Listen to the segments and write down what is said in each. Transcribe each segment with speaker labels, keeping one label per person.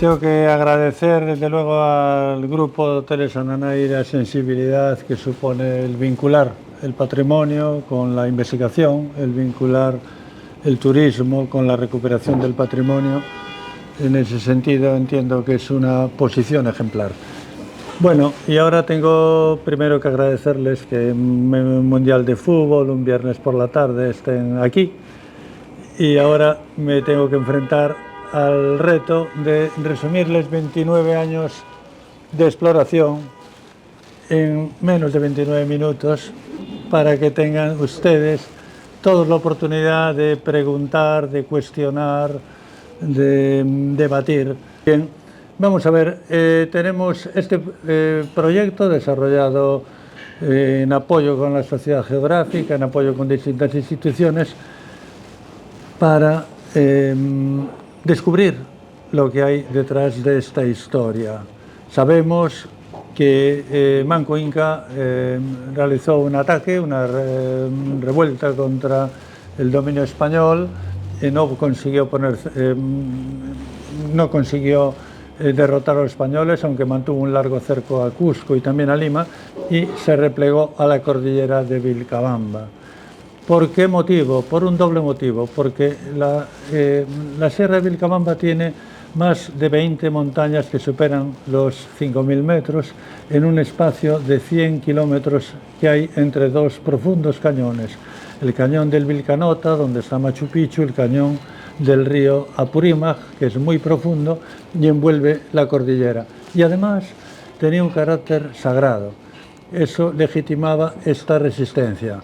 Speaker 1: tengo que agradecer desde luego al Grupo de Hoteles Ananaí la sensibilidad que supone el vincular el patrimonio con la investigación, el vincular el turismo con la recuperación del patrimonio. En ese sentido entiendo que es una posición ejemplar. Bueno, y ahora tengo primero que agradecerles que en un Mundial de Fútbol, un viernes por la tarde, estén aquí. Y ahora me tengo que enfrentar al reto de resumirles 29 años de exploración en menos de 29 minutos para que tengan ustedes toda la oportunidad de preguntar, de cuestionar, de debatir. Bien, vamos a ver, tenemos este proyecto desarrollado en apoyo con la Sociedad Geográfica, en apoyo con distintas instituciones, para descubrir lo que hay detrás de esta historia. Sabemos que Manco Inca realizó un ataque, una revuelta contra el dominio español, no consiguió derrotar a los españoles, aunque mantuvo un largo cerco a Cusco y también a Lima, y se replegó a la cordillera de Vilcabamba. ¿Por qué motivo? Por un doble motivo, porque la Sierra de Vilcabamba tiene más de 20 montañas que superan los 5.000 metros en un espacio de 100 kilómetros que hay entre dos profundos cañones. El cañón del Vilcanota, donde está Machu Picchu, el cañón del río Apurímac, que es muy profundo y envuelve la cordillera. Y además tenía un carácter sagrado. Eso legitimaba esta resistencia.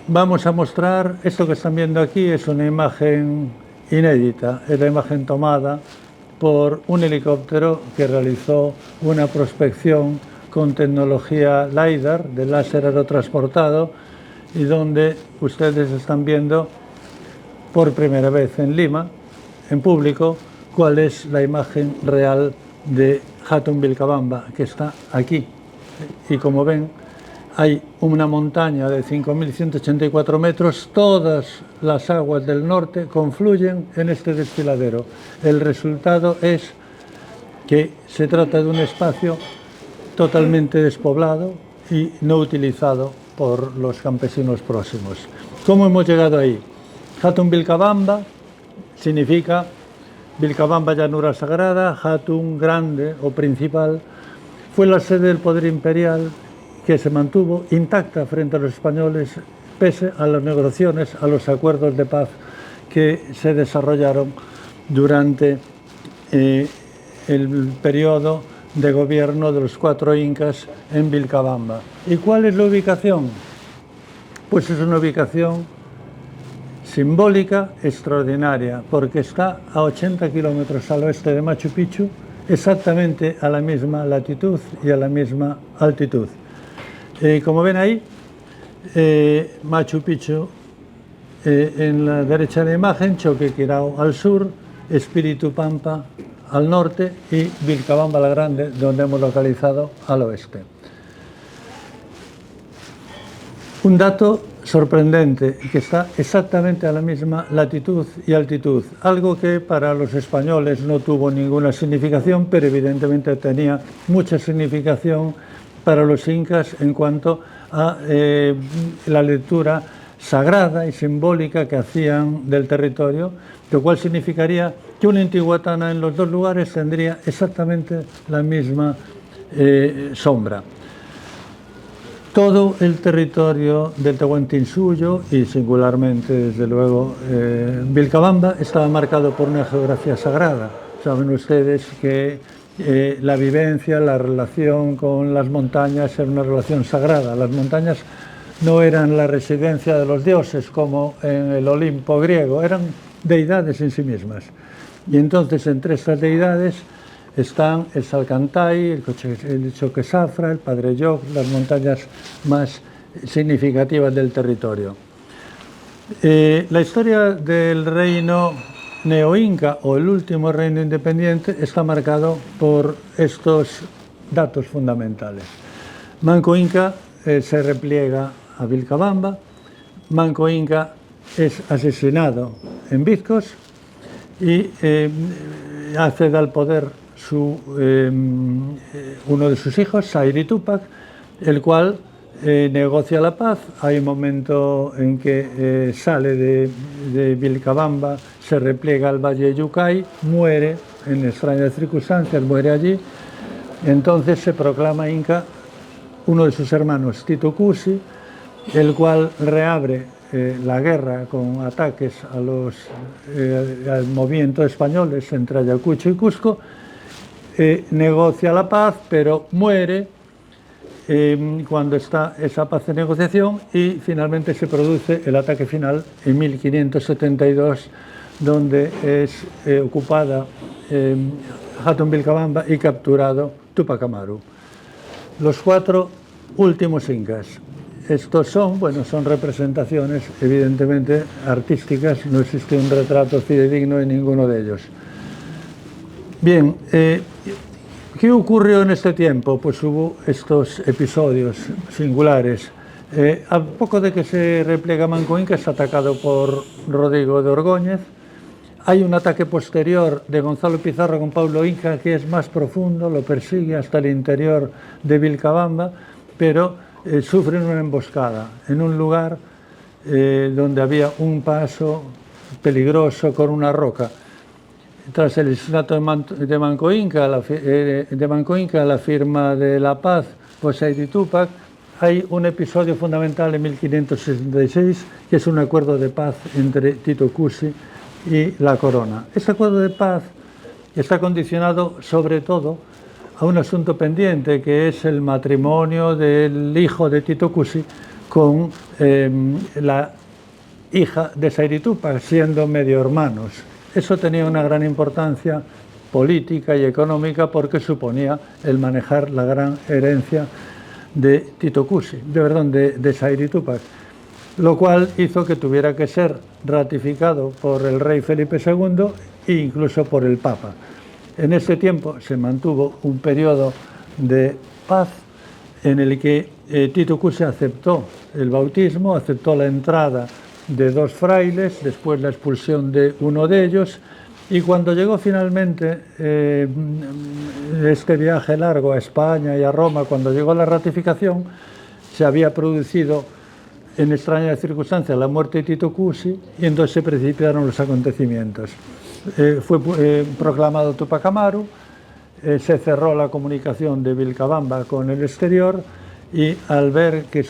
Speaker 1: Vamos a mostrar, esto que están viendo aquí es una imagen inédita, es la imagen tomada por un helicóptero que realizó una prospección con tecnología LiDAR, de láser aerotransportado, y donde ustedes están viendo por primera vez en Lima, en público, cuál es la imagen real de Hatun Vilcabamba, que está aquí. Y como ven, hay una montaña de 5.184 metros, todas las aguas del norte confluyen en este desfiladero. El resultado es que se trata de un espacio totalmente despoblado y no utilizado por los campesinos próximos. ¿Cómo hemos llegado ahí? Hatun Vilcabamba significa Vilcabamba, llanura sagrada. Hatun, grande o principal, fue la sede del poder imperial que se mantuvo intacta frente a los españoles pese a las negociaciones, a los acuerdos de paz que se desarrollaron durante el periodo de gobierno de los 4 incas en Vilcabamba. ¿Y cuál es la ubicación? Pues es una ubicación simbólica extraordinaria, porque está a 80 kilómetros al oeste de Machu Picchu, exactamente a la misma latitud y a la misma altitud. Como ven ahí, Machu Picchu en la derecha de la imagen, Choquequirao al sur, Espíritu Pampa al norte y Vilcabamba la Grande, donde hemos localizado, al oeste. Un dato sorprendente, que está exactamente a la misma latitud y altitud, algo que para los españoles no tuvo ninguna significación, pero evidentemente tenía mucha significación para los incas en cuanto a la lectura sagrada y simbólica que hacían del territorio, lo cual significaría que una intihuatana en los dos lugares tendría exactamente la misma sombra. Todo el territorio del Tahuantinsuyo y singularmente, desde luego, Vilcabamba estaba marcado por una geografía sagrada. Saben ustedes que la vivencia, la relación con las montañas era una relación sagrada. Las montañas no eran la residencia de los dioses como en el Olimpo griego, eran deidades en sí mismas. Y entonces entre estas deidades están el Salcantay, el Choquesafra, el Padre Lloc, las montañas más significativas del territorio. La historia del reino neoinca o el último reino independiente está marcado por estos datos fundamentales. Manco Inca se repliega a Vilcabamba, Manco Inca es asesinado en Vizcos y accede al poder uno de sus hijos, Sairi Tupac, el cual negocia la paz. Hay un momento en que sale de Vilcabamba, se repliega al Valle de Yucay, muere en extrañas circunstancias, muere allí. Entonces se proclama inca uno de sus hermanos, Titu Cusi, el cual reabre la guerra con ataques al movimiento españoles entre Ayacucho y Cusco, negocia la paz, pero muere cuando está esa paz de negociación, y finalmente se produce el ataque final en 1572, donde es ocupada Hatun Vilcabamba y capturado Tupac Amaru. Los 4 últimos incas. Estos son representaciones evidentemente artísticas, no existe un retrato fidedigno de ninguno de ellos. Bien, ¿qué ocurrió en este tiempo? Pues hubo estos episodios singulares. A poco de que se repliega Manco Inca, es atacado por Rodrigo de Orgóñez. Hay un ataque posterior de Gonzalo Pizarro con Paulo Inca, que es más profundo, lo persigue hasta el interior de Vilcabamba, pero sufren una emboscada en un lugar donde había un paso peligroso con una roca. Tras el asesinato de Manco Inca, la firma de la paz por Sairi Tupac, hay un episodio fundamental en 1566, que es un acuerdo de paz entre Titu Cusi y la corona. Este acuerdo de paz está condicionado sobre todo a un asunto pendiente, que es el matrimonio del hijo de Titu Cusi con la hija de Sairi Tupac, siendo medio hermanos. Eso tenía una gran importancia política y económica, porque suponía el manejar la gran herencia de Titu Cusi, de Sairi Tupac, lo cual hizo que tuviera que ser ratificado por el rey Felipe II e incluso por el Papa. En ese tiempo se mantuvo un periodo de paz en el que Titu Cusi aceptó el bautismo, aceptó la entrada de 2 frailes, después la expulsión de uno de ellos, y cuando llegó finalmente este viaje largo a España y a Roma, cuando llegó la ratificación, se había producido en extrañas circunstancias la muerte de Titu Cusi, y entonces se precipitaron los acontecimientos. Fue proclamado Tupac Amaru, se cerró la comunicación de Vilcabamba con el exterior, y al ver que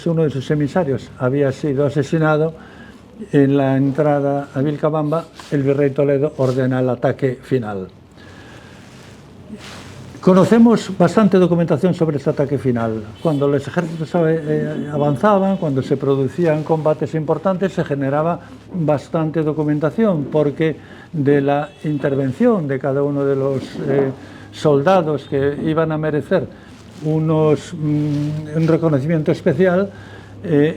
Speaker 1: uno de sus emisarios había sido asesinado en la entrada a Vilcabamba, el virrey Toledo ordena el ataque final. Conocemos bastante documentación sobre este ataque final. Cuando los ejércitos avanzaban, cuando se producían combates importantes, se generaba bastante documentación, porque de la intervención de cada uno de los soldados que iban a merecer un reconocimiento especial,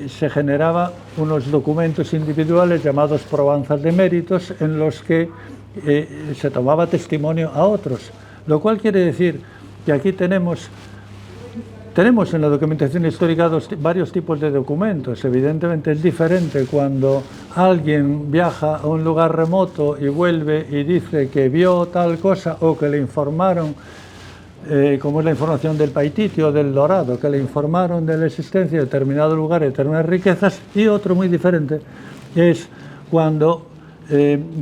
Speaker 1: se generaba unos documentos individuales llamados probanzas de méritos, en los que se tomaba testimonio a otros. Lo cual quiere decir que aquí tenemos en la documentación histórica varios tipos de documentos. Evidentemente es diferente cuando alguien viaja a un lugar remoto y vuelve y dice que vio tal cosa, o que le informaron, como es la información del Paititi o del Dorado, que le informaron de la existencia de determinado lugar y determinadas riquezas. Y otro muy diferente es cuando,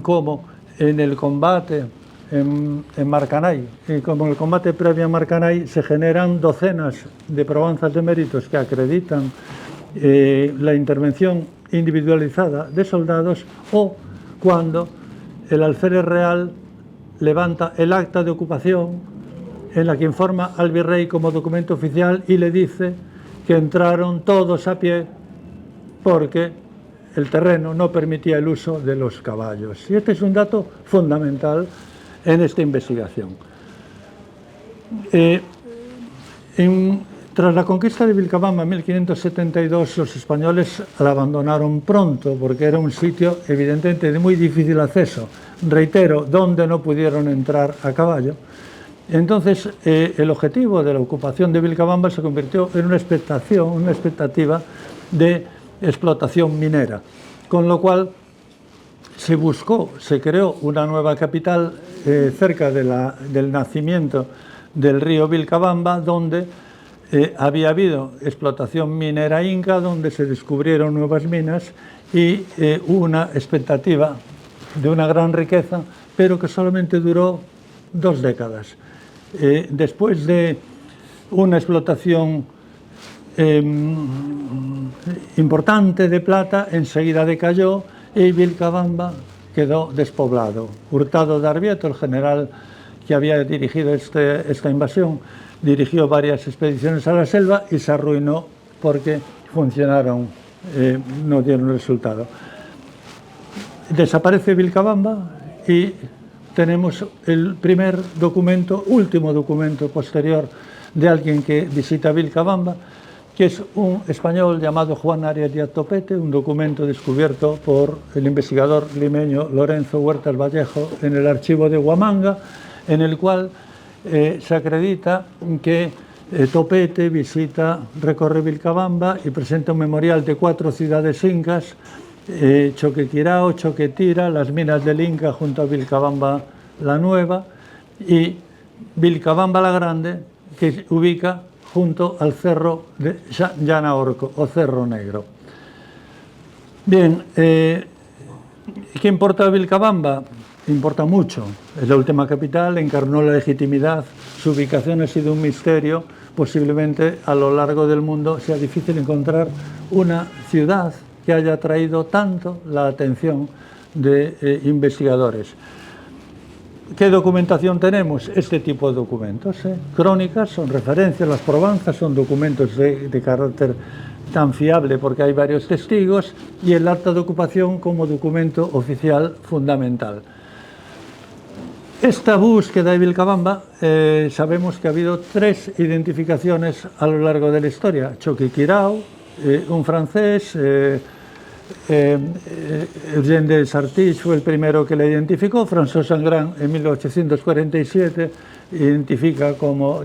Speaker 1: como en el combate en Marcanay, y como en el combate previo a Marcanay, se generan docenas de probanzas de méritos que acreditan la intervención individualizada de soldados, o cuando el alférez real levanta el acta de ocupación en la que informa al virrey como documento oficial y le dice que entraron todos a pie porque el terreno no permitía el uso de los caballos. Y este es un dato fundamental en esta investigación. Tras la conquista de Vilcabamba en 1572, los españoles la abandonaron pronto, porque era un sitio evidentemente de muy difícil acceso, reitero, donde no pudieron entrar a caballo. Entonces, el objetivo de la ocupación de Vilcabamba se convirtió en una expectativa de explotación minera, con lo cual se buscó, se creó una nueva capital cerca del nacimiento del río Vilcabamba, donde había habido explotación minera inca, donde se descubrieron nuevas minas y una expectativa de una gran riqueza, pero que solamente duró 2 décadas. Después de una explotación importante de plata, enseguida decayó y Vilcabamba quedó despoblado. Hurtado de Arrieta, el general que había dirigido esta invasión, dirigió varias expediciones a la selva y se arruinó porque funcionaron, no dieron resultado. Desaparece Vilcabamba y tenemos el primer documento, último documento posterior de alguien que visita Vilcabamba, que es un español llamado Juan Arias Díaz Topete, un documento descubierto por el investigador limeño Lorenzo Huertas Vallejo en el archivo de Huamanga, en el cual se acredita que Topete recorre Vilcabamba y presenta un memorial de 4 ciudades incas, Choquequirao, Choquetira, las minas del Inca junto a Vilcabamba la Nueva y Vilcabamba la Grande, que ubica junto al cerro de Llanaorco o Cerro Negro. Bien, ¿qué importa Vilcabamba? Importa mucho. Es la última capital, encarnó la legitimidad, su ubicación ha sido un misterio. Posiblemente a lo largo del mundo sea difícil encontrar una ciudad que haya atraído tanto la atención de investigadores. ¿Qué documentación tenemos? Este tipo de documentos. Crónicas son referencias, las probanzas son documentos de carácter tan fiable porque hay varios testigos, y el acta de ocupación como documento oficial fundamental. Esta búsqueda de Vilcabamba, sabemos que ha habido 3 identificaciones a lo largo de la historia. Choquequirao, un francés, Eugène de Sartich fue el primero que la identificó. François Sangrán en 1847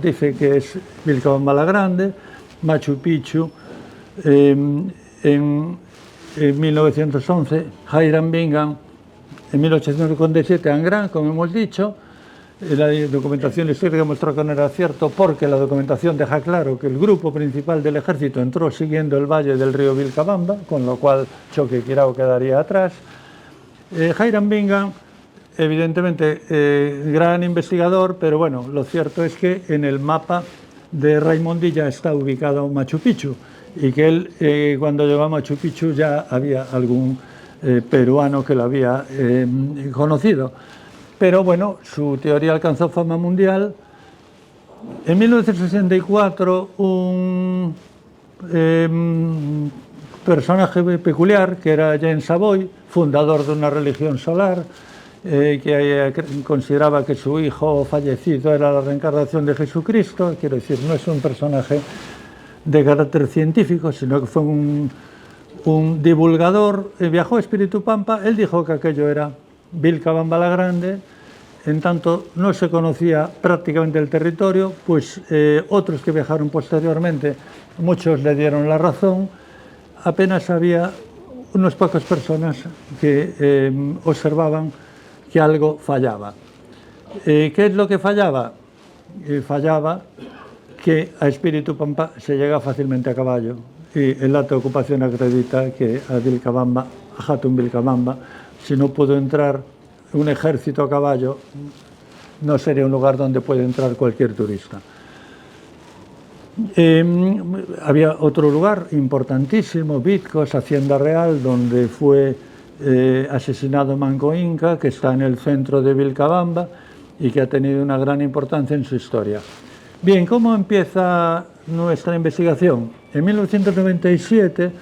Speaker 1: dice que es Vilcabamba la Grande. Machu Picchu en 1911, Hiram Bingham en 1857, Angrán, como hemos dicho. La documentación histórica mostró que no era cierto porque la documentación deja claro que el grupo principal del ejército entró siguiendo el valle del río Vilcabamba, con lo cual Choquequirao quedaría atrás. Hiram Bingham, evidentemente gran investigador, pero bueno, lo cierto es que en el mapa de Raimondilla está ubicado Machu Picchu y que él cuando llegó a Machu Picchu ya había algún peruano que lo había conocido. Pero bueno, su teoría alcanzó fama mundial. En 1964, un personaje peculiar, que era James Savoy, fundador de una religión solar, que consideraba que su hijo fallecido era la reencarnación de Jesucristo. Quiero decir, no es un personaje de carácter científico, sino que fue un divulgador. Viajó a Espíritu Pampa. Él dijo que aquello era Vilcabamba la Grande. En tanto no se conocía prácticamente el territorio, pues otros que viajaron posteriormente, muchos le dieron la razón. Apenas había unas pocas personas que observaban que algo fallaba. ¿Qué es lo que fallaba? Fallaba que a Espíritu Pampa se llega fácilmente a caballo, y el acta de ocupación acredita que a Vilcabamba, a Hatun Vilcabamba, si no pudo entrar un ejército a caballo, no sería un lugar donde puede entrar cualquier turista. Había otro lugar importantísimo, Vitcos, Hacienda Real, donde fue asesinado Manco Inca, que está en el centro de Vilcabamba y que ha tenido una gran importancia en su historia. Bien, ¿cómo empieza nuestra investigación? En 1997,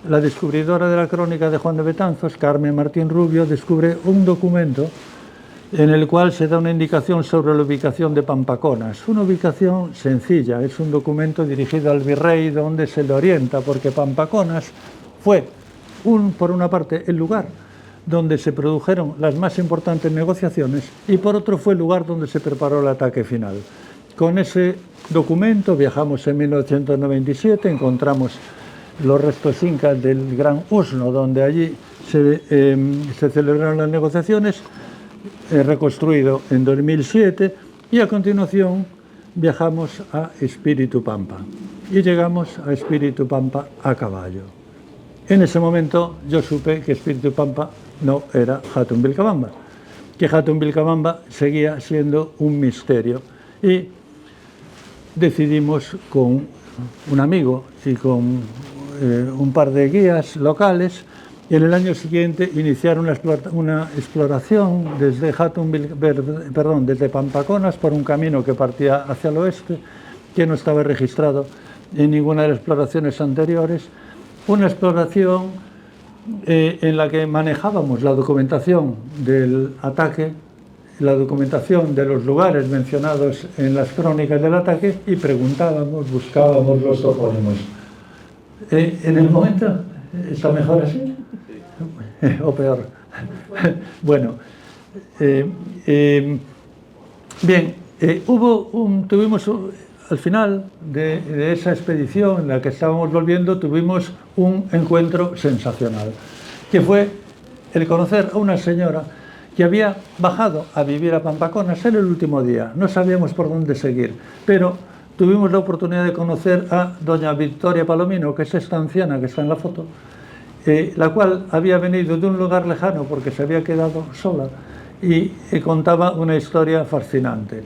Speaker 1: la descubridora de la crónica de Juan de Betanzos, Carmen Martín Rubio, descubre un documento en el cual se da una indicación sobre la ubicación de Pampaconas. Una ubicación sencilla, es un documento dirigido al virrey donde se le orienta, porque Pampaconas fue, por una parte, el lugar donde se produjeron las más importantes negociaciones y por otro fue el lugar donde se preparó el ataque final. Con ese documento viajamos en 1997, encontramos los restos incas del Gran Usno, donde allí se celebraron las negociaciones, reconstruido en 2007, y a continuación viajamos a Espíritu Pampa y llegamos a Espíritu Pampa a caballo. En ese momento yo supe que Espíritu Pampa no era Hatun Vilcabamba, que Hatun Vilcabamba seguía siendo un misterio, y decidimos con un amigo y con un par de guías locales en el año siguiente iniciar una exploración desde desde Pampaconas por un camino que partía hacia el oeste, que no estaba registrado en ninguna de las exploraciones anteriores, una exploración en la que manejábamos la documentación del ataque, la documentación de los lugares mencionados en las crónicas del ataque, y preguntábamos, buscábamos los topónimos. En el momento, ¿está mejor así? O peor. Bueno, bien, tuvimos al final de esa expedición en la que estábamos volviendo, tuvimos un encuentro sensacional, que fue el conocer a una señora que había bajado a vivir a Pampaconas en el último día. No sabíamos por dónde seguir, pero tuvimos la oportunidad de conocer a doña Victoria Palomino, que es esta anciana que está en la foto, la cual había venido de un lugar lejano porque se había quedado sola, y contaba una historia fascinante.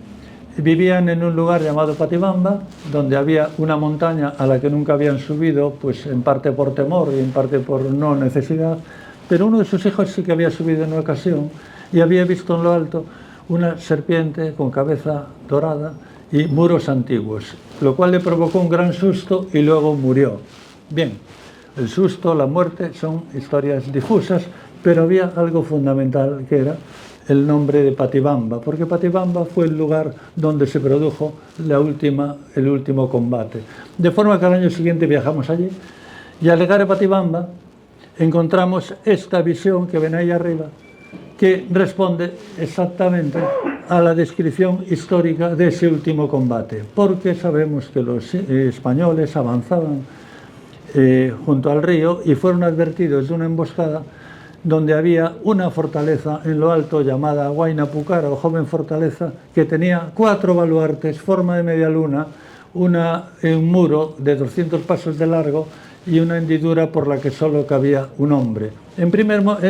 Speaker 1: Vivían en un lugar llamado Patibamba, donde había una montaña a la que nunca habían subido, pues en parte por temor y en parte por no necesidad, pero uno de sus hijos sí que había subido en una ocasión y había visto en lo alto una serpiente con cabeza dorada y muros antiguos, lo cual le provocó un gran susto y luego murió. Bien, el susto, la muerte son historias difusas, pero había algo fundamental, que era el nombre de Patibamba, porque Patibamba fue el lugar donde se produjo el último combate. De forma que al año siguiente viajamos allí, y al llegar a Patibamba encontramos esta visión que ven ahí arriba, que responde exactamente a la descripción histórica de ese último combate, porque sabemos que los españoles avanzaban junto al río y fueron advertidos de una emboscada donde había una fortaleza en lo alto llamada Huayna Pucara, o Joven Fortaleza, que tenía 4 baluartes, forma de media luna, un muro de 200 pasos de largo y una hendidura por la que solo cabía un hombre. En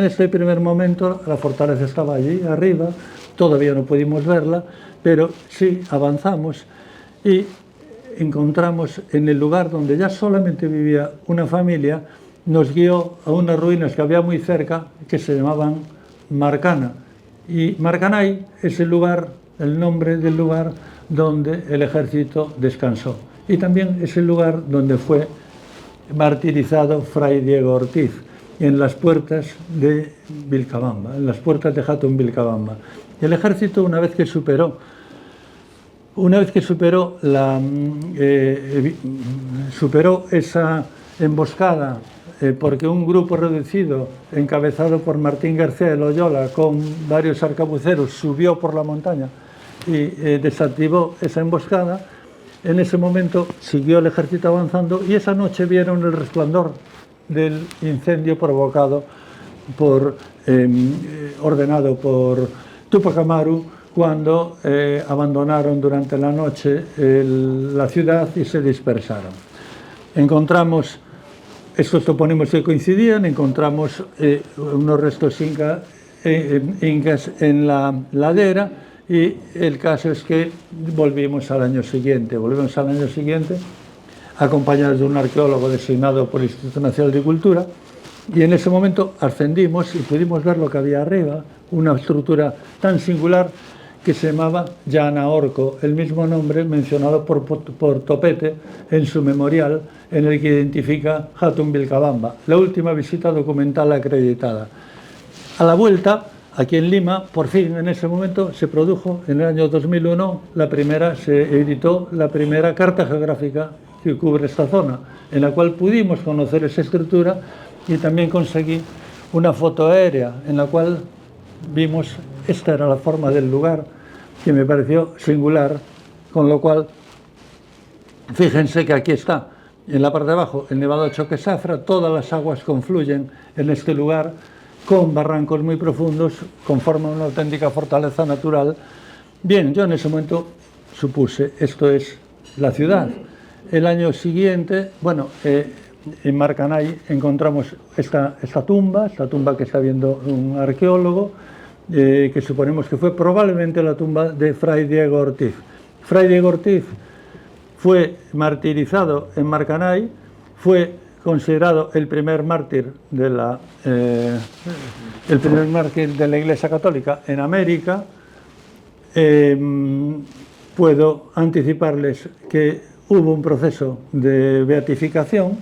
Speaker 1: este primer momento la fortaleza estaba allí arriba, todavía no pudimos verla, pero sí avanzamos y encontramos en el lugar donde ya solamente vivía una familia, nos guió a unas ruinas que había muy cerca que se llamaban Marcana, y Marcanay es el nombre del lugar donde el ejército descansó, y también es el lugar donde fue martirizado Fray Diego Ortiz, en las puertas de Vilcabamba, en las puertas de Hatun Vilcabamba. El ejército, una vez que superó esa emboscada, porque un grupo reducido, encabezado por Martín García de Loyola, con varios arcabuceros, subió por la montaña y desactivó esa emboscada. En ese momento siguió el ejército avanzando, y esa noche vieron el resplandor del incendio ordenado por Túpac Amaru, cuando abandonaron durante la noche la ciudad y se dispersaron. Encontramos estos topónimos que coincidían, encontramos unos restos incas en la ladera, y el caso es que volvimos al año siguiente acompañados de un arqueólogo designado por el Instituto Nacional de Cultura, y en ese momento ascendimos y pudimos ver lo que había arriba, una estructura tan singular que se llamaba Llana Orco, el mismo nombre mencionado por Topete en su memorial, en el que identifica Hatun Vilcabamba, la última visita documental acreditada. A la vuelta, aquí en Lima, por fin en ese momento se produjo, en el año 2001, se editó la primera carta geográfica que cubre esta zona, en la cual pudimos conocer esa estructura, y también conseguí una foto aérea en la cual vimos, esta era la forma del lugar, que me pareció singular, con lo cual, fíjense que aquí está, en la parte de abajo, el Nevado de Choquesafra, todas las aguas confluyen en este lugar con barrancos muy profundos, conforman una auténtica fortaleza natural. Bien, yo en ese momento supuse, esto es la ciudad. El año siguiente, bueno, en Marcanay encontramos esta tumba que está viendo un arqueólogo, que suponemos que fue probablemente la tumba de Fray Diego Ortiz. Fray Diego Ortiz fue martirizado en Marcanay, fue considerado el primer mártir de la Iglesia Católica en América. Puedo anticiparles que hubo un proceso de beatificación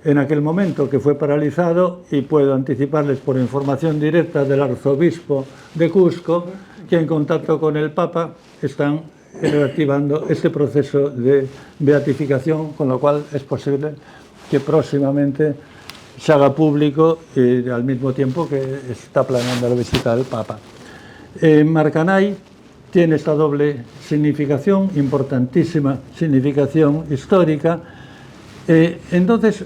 Speaker 1: en aquel momento que fue paralizado, y puedo anticiparles por información directa del arzobispo de Cusco que en contacto con el Papa están reactivando este proceso de beatificación, con lo cual es posible que próximamente se haga público, y al mismo tiempo que está planeando la visita del Papa. Marcanay tiene esta doble significación, importantísima significación histórica. Entonces,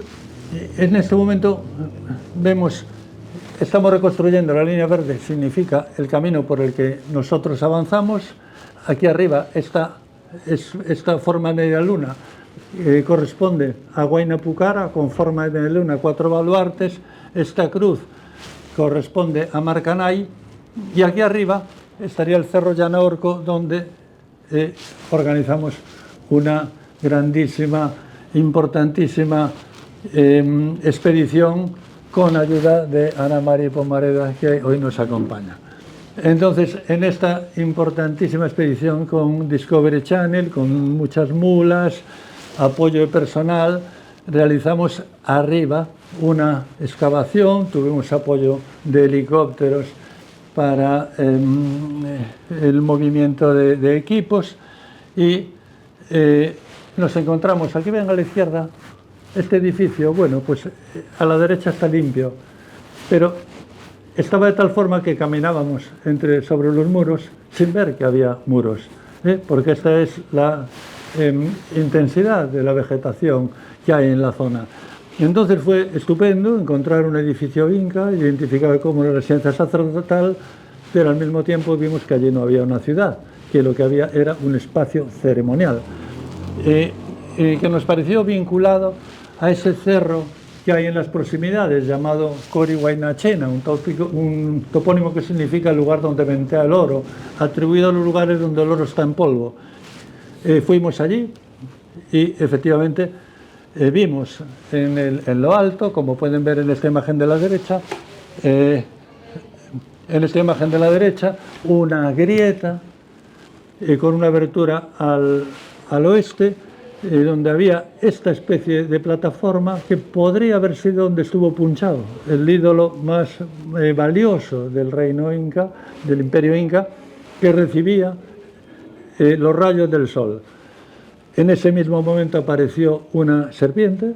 Speaker 1: en este momento estamos reconstruyendo la línea verde, significa el camino por el que nosotros avanzamos. Aquí arriba esta forma de media luna corresponde a Huayna Pucara, con forma de media luna, 4 baluartes. Esta cruz corresponde a Marcanay, y aquí arriba estaría el Cerro Llanaorco, donde organizamos una grandísima, importantísima expedición con ayuda de Ana María Pomareda, que hoy nos acompaña. Entonces, en esta importantísima expedición con Discovery Channel, con muchas mulas, apoyo de personal, realizamos arriba una excavación, tuvimos apoyo de helicópteros para el movimiento de equipos, y nos encontramos, aquí ven a la izquierda, este edificio. Bueno, pues a la derecha está limpio, pero estaba de tal forma que caminábamos sobre los muros sin ver que había muros, porque esta es la intensidad de la vegetación que hay en la zona. Y entonces fue estupendo encontrar un edificio inca, identificado como una residencia sacerdotal, pero al mismo tiempo vimos que allí no había una ciudad, que lo que había era un espacio ceremonial, que nos pareció vinculado a ese cerro que hay en las proximidades, llamado Corihuaynachena, un topónimo que significa lugar donde ventea el oro, atribuido a los lugares donde el oro está en polvo. Fuimos allí y efectivamente vimos en lo alto, como pueden ver en esta imagen de la derecha, una grieta con una abertura al oeste, donde había esta especie de plataforma que podría haber sido donde estuvo Punchao, el ídolo más valioso del reino inca, del imperio inca, que recibía los rayos del sol. En ese mismo momento apareció una serpiente,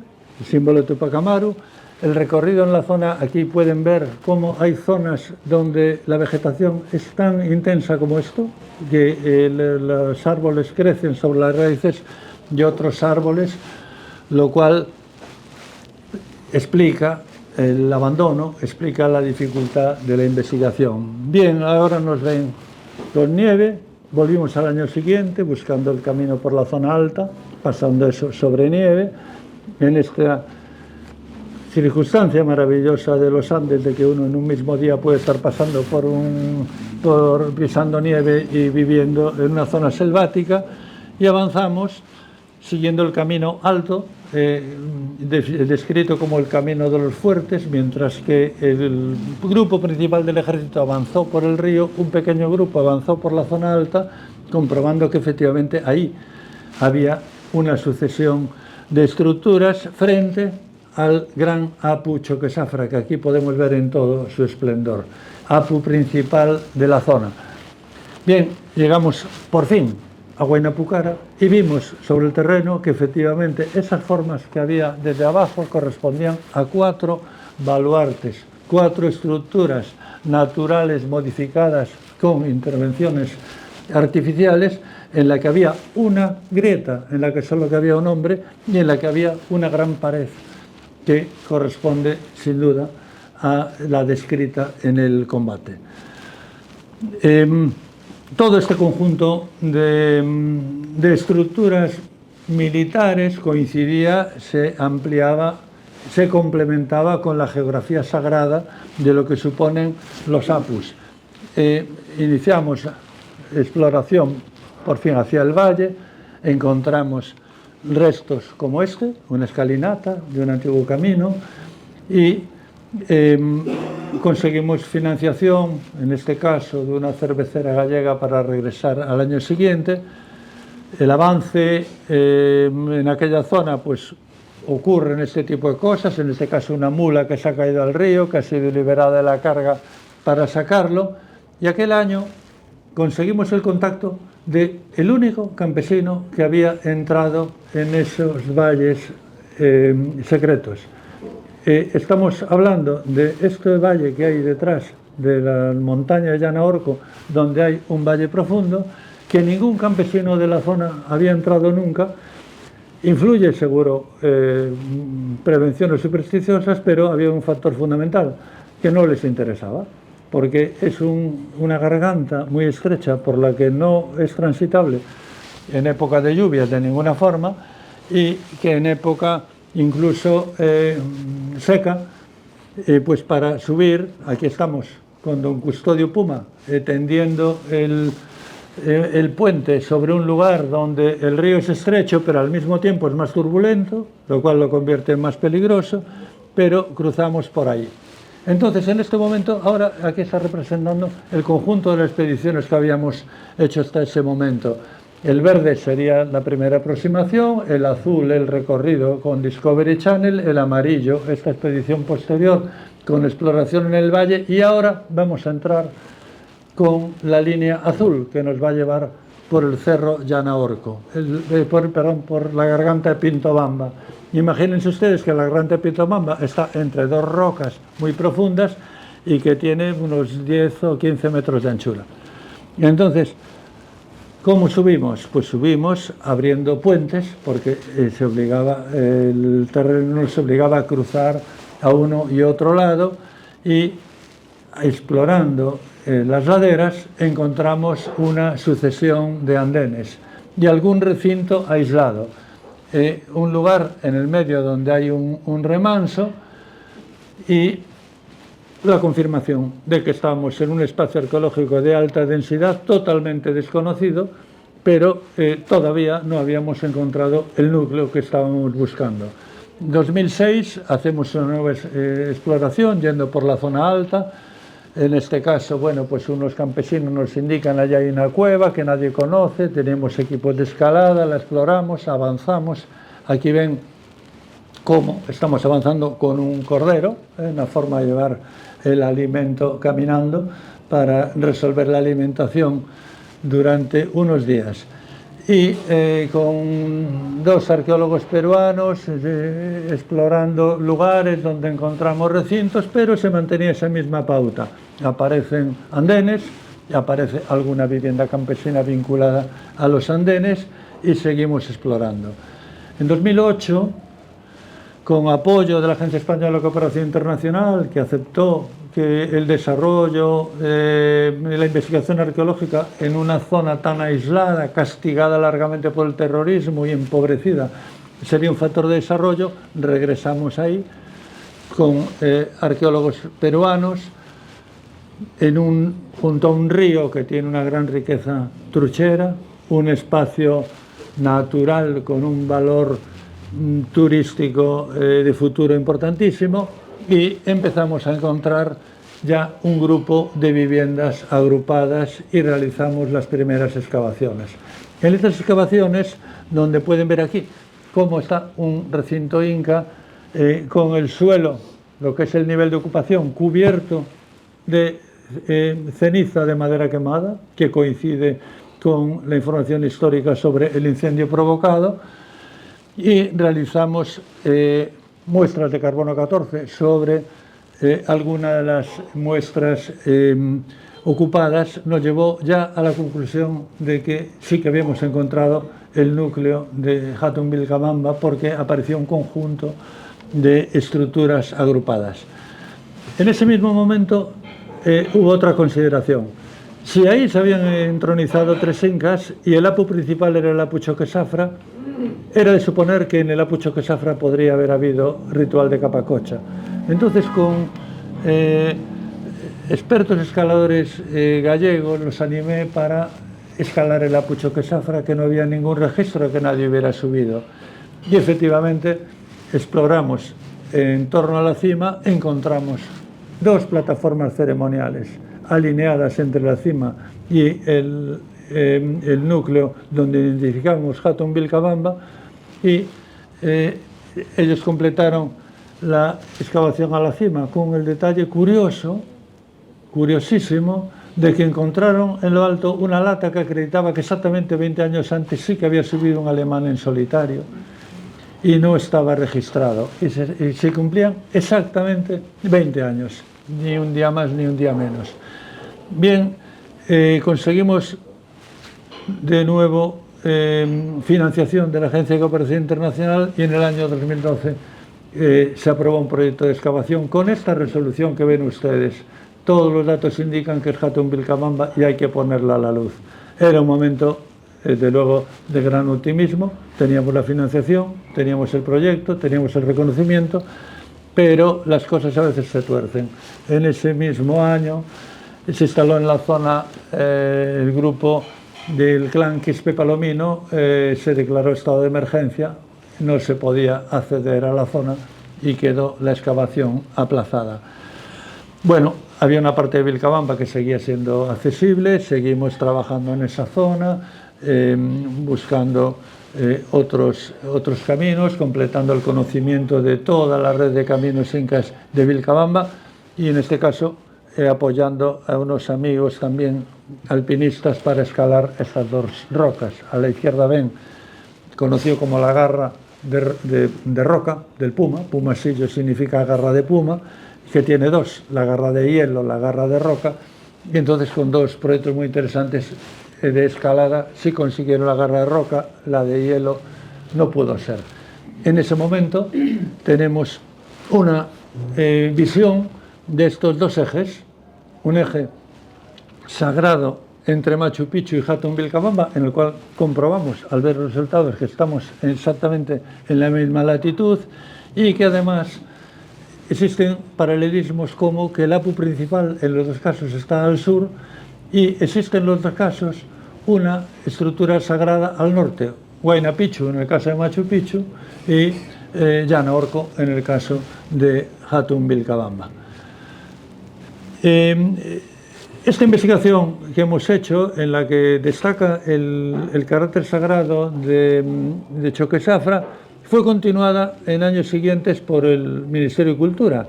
Speaker 1: el símbolo de Tupac Amaru. El recorrido en la zona, aquí pueden ver cómo hay zonas donde la vegetación es tan intensa como esto, que los árboles crecen sobre las raíces de otros árboles, lo cual explica el abandono, explica la dificultad de la investigación. Bien, ahora nos ven con nieve. Volvimos al año siguiente buscando el camino por la zona alta, pasando eso sobre nieve, en esta circunstancia maravillosa de los Andes, de que uno en un mismo día puede estar pasando pisando nieve y viviendo en una zona selvática, y avanzamos siguiendo el camino alto, descrito como el camino de los fuertes, mientras que el grupo principal del ejército avanzó por el río, un pequeño grupo avanzó por la zona alta, comprobando que efectivamente ahí había una sucesión de estructuras frente al gran Apu Choquesafra, que aquí podemos ver en todo su esplendor, Apu principal de la zona. Bien, llegamos por fin a Huayna Pucara y vimos sobre el terreno que efectivamente esas formas que había desde abajo correspondían a 4 baluartes, 4 estructuras naturales modificadas con intervenciones artificiales, en la que había una grieta en la que solo cabía un hombre y en la que había una gran pared que corresponde sin duda a la descrita en el combate. Todo este conjunto de estructuras militares coincidía, se ampliaba, se complementaba con la geografía sagrada de lo que suponen los apus. Iniciamos exploración por fin hacia el valle, encontramos restos como este, una escalinata de un antiguo camino, y conseguimos financiación, en este caso de una cervecera gallega, para regresar al año siguiente. El avance en aquella zona pues ocurren este tipo de cosas, en este caso una mula que se ha caído al río, que ha sido liberada de la carga para sacarlo, y aquel año conseguimos el contacto del único campesino que había entrado en esos valles secretos. Estamos hablando de este valle que hay detrás de la montaña de Llana Orco, donde hay un valle profundo, que ningún campesino de la zona había entrado nunca. Influye seguro prevenciones supersticiosas, pero había un factor fundamental que no les interesaba, porque es una garganta muy estrecha por la que no es transitable en época de lluvias de ninguna forma, y que en época incluso seca, pues para subir, aquí estamos con don Custodio Puma tendiendo el puente sobre un lugar donde el río es estrecho, pero al mismo tiempo es más turbulento, lo cual lo convierte en más peligroso, pero cruzamos por ahí. Entonces, en este momento, ahora aquí está representando el conjunto de las expediciones que habíamos hecho hasta ese momento. El verde sería la primera aproximación, el azul el recorrido con Discovery Channel, el amarillo esta expedición posterior con exploración en el valle, y ahora vamos a entrar con la línea azul que nos va a llevar por el cerro Llana Orco, por la garganta de Pintobamba. Imagínense ustedes que la garganta de Pintobamba está entre dos rocas muy profundas y que tiene unos 10 o 15 metros de anchura. Y entonces, ¿cómo subimos? Pues subimos abriendo puentes, porque el terreno nos obligaba a cruzar a uno y otro lado, y explorando las laderas encontramos una sucesión de andenes y algún recinto aislado. Un lugar en el medio donde hay un remanso, y la confirmación de que estamos en un espacio arqueológico de alta densidad totalmente desconocido, pero todavía no habíamos encontrado el núcleo que estábamos buscando. En 2006 hacemos una nueva exploración yendo por la zona alta. En este caso, bueno, pues unos campesinos nos indican allá hay una cueva que nadie conoce, tenemos equipos de escalada, la exploramos, avanzamos. Aquí ven cómo estamos avanzando con un cordero, una forma de llevar el alimento caminando para resolver la alimentación durante unos días. Y con dos arqueólogos peruanos explorando lugares donde encontramos recintos, pero se mantenía esa misma pauta. Aparecen andenes, aparece alguna vivienda campesina vinculada a los andenes, y seguimos explorando. En 2008, con apoyo de la Agencia Española de Cooperación Internacional, que aceptó que el desarrollo de la investigación arqueológica en una zona tan aislada, castigada largamente por el terrorismo y empobrecida, sería un factor de desarrollo, regresamos ahí con arqueólogos peruanos junto a un río que tiene una gran riqueza truchera, un espacio natural con un valor turístico de futuro importantísimo, y empezamos a encontrar ya un grupo de viviendas agrupadas y realizamos las primeras excavaciones. En estas excavaciones, donde pueden ver aquí cómo está un recinto inca con el suelo, lo que es el nivel de ocupación, cubierto de ceniza de madera quemada, que coincide con la información histórica sobre el incendio provocado, y realizamos muestras de carbono 14 sobre alguna de las muestras ocupadas. Nos llevó ya a la conclusión de que sí que habíamos encontrado el núcleo de Hatun Vilcabamba, porque apareció un conjunto de estructuras agrupadas. En ese mismo momento hubo otra consideración. Si ahí se habían entronizado 3 incas y el apu principal era el apu Choquesafra, era de suponer que en el apu Choquesafra podría haber habido ritual de Capacocha. Entonces, con expertos escaladores gallegos, los animé para escalar el apu Choquesafra, que no había ningún registro que nadie hubiera subido. Y efectivamente exploramos en torno a la cima, encontramos 2 plataformas ceremoniales alineadas entre la cima y el núcleo donde identificamos Hatun Vilcabamba, y ellos completaron la excavación a la cima con el detalle curiosísimo, de que encontraron en lo alto una lata que acreditaba que exactamente 20 años antes sí que había subido un alemán en solitario y no estaba registrado, y se cumplían exactamente 20 años, ni un día más ni un día menos. Bien, conseguimos de nuevo financiación de la Agencia de Cooperación Internacional, y en el año 2012 se aprobó un proyecto de excavación con esta resolución que ven ustedes. Todos los datos indican que es Hatun Vilcabamba y hay que ponerla a la luz. Era un momento, desde luego, de gran optimismo. Teníamos la financiación, teníamos el proyecto, teníamos el reconocimiento, pero las cosas a veces se tuercen. En ese mismo año se instaló en la zona el grupo del clan Quispe Palomino, se declaró estado de emergencia, no se podía acceder a la zona y quedó la excavación aplazada. Bueno, había una parte de Vilcabamba que seguía siendo accesible, seguimos trabajando en esa zona, buscando otros caminos, completando el conocimiento de toda la red de caminos incas de Vilcabamba, y en este caso apoyando a unos amigos también alpinistas para escalar estas 2 rocas. A la izquierda ven, conocido como la garra de roca del puma, pumasillo significa garra de puma, que tiene 2, la garra de hielo, la garra de roca, y entonces con 2 proyectos muy interesantes de escalada sí consiguieron la garra de roca, la de hielo no pudo ser. En ese momento tenemos una visión de estos 2 ejes, un eje sagrado entre Machu Picchu y Hatun Vilcabamba, en el cual comprobamos al ver los resultados que estamos exactamente en la misma latitud, y que además existen paralelismos, como que el apu principal en los 2 casos está al sur y existe en los 2 casos una estructura sagrada al norte, Huayna Picchu en el caso de Machu Picchu y Llano Orco en el caso de Hatun Vilcabamba. Esta investigación que hemos hecho, en la que destaca el carácter sagrado de Choquesafra, fue continuada en años siguientes por el Ministerio de Cultura.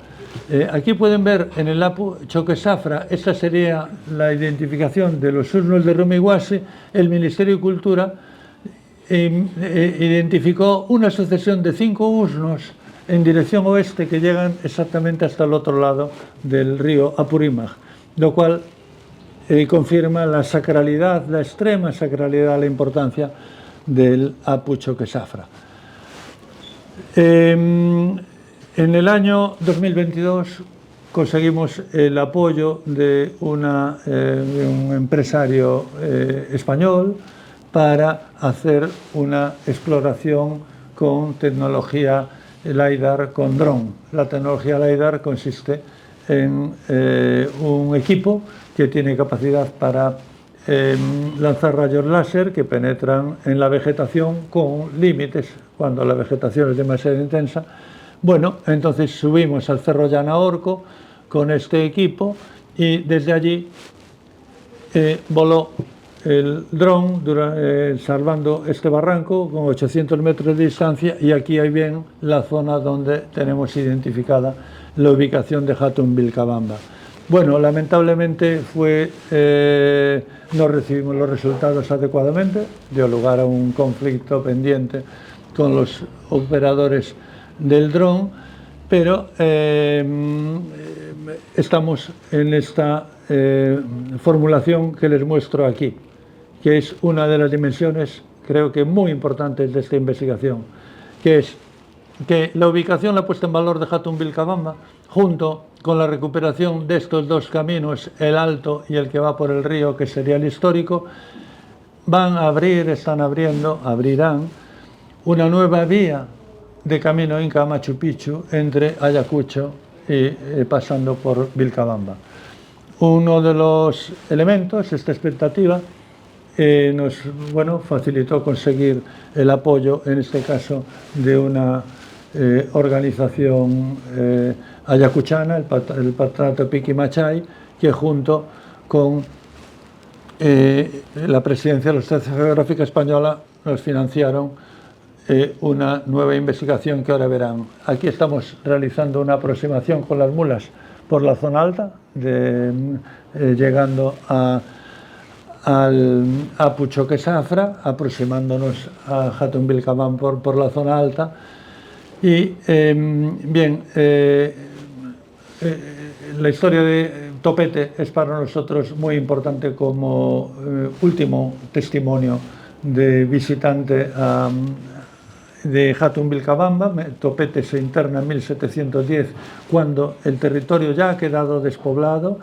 Speaker 1: Aquí pueden ver en el apu Choquesafra, esta sería la identificación de los usnos de Rumihuasi. El Ministerio de Cultura identificó una sucesión de 5 usnos en dirección oeste que llegan exactamente hasta el otro lado del río Apurímac, lo cual confirma la sacralidad, la extrema sacralidad, la importancia del apu Choquesafra. En el año 2022 conseguimos el apoyo de un empresario español para hacer una exploración con tecnología LiDAR con dron. La tecnología LiDAR consiste en un equipo que tiene capacidad para lanzar rayos láser que penetran en la vegetación con límites cuando la vegetación es demasiado intensa. Bueno, entonces subimos al Cerro Llano Orco con este equipo y desde allí voló el dron salvando este barranco con 800 metros de distancia, y aquí hay bien la zona donde tenemos identificada la ubicación de Hatun Vilcabamba. Bueno, lamentablemente no recibimos los resultados adecuadamente, dio lugar a un conflicto pendiente con los operadores del dron, pero estamos en esta formulación que les muestro aquí, que es una de las dimensiones, creo que muy importantes de esta investigación, que es que la ubicación, la puesta en valor de Hatun Vilcabamba, junto con la recuperación de estos dos caminos, el alto y el que va por el río, que sería el histórico, van a abrir, están abriendo, abrirán una nueva vía de camino Inca a Machu Picchu entre Ayacucho y pasando por Vilcabamba. Uno de los elementos, esta expectativa, nos facilitó conseguir el apoyo, en este caso, de una organización ayacuchana, el Patronato Piqui Machay, que junto con la Presidencia de la Sociedad Geográfica Española nos financiaron una nueva investigación que ahora verán. Aquí estamos realizando una aproximación con las mulas por la zona alta, llegando a Puchoque-Zafra, aproximándonos a Jatun Vilcabamba por la zona alta. Y la historia de Topete es para nosotros muy importante como último testimonio de visitante de Jatun Vilcabamba. Topete se interna en 1710, cuando el territorio ya ha quedado despoblado.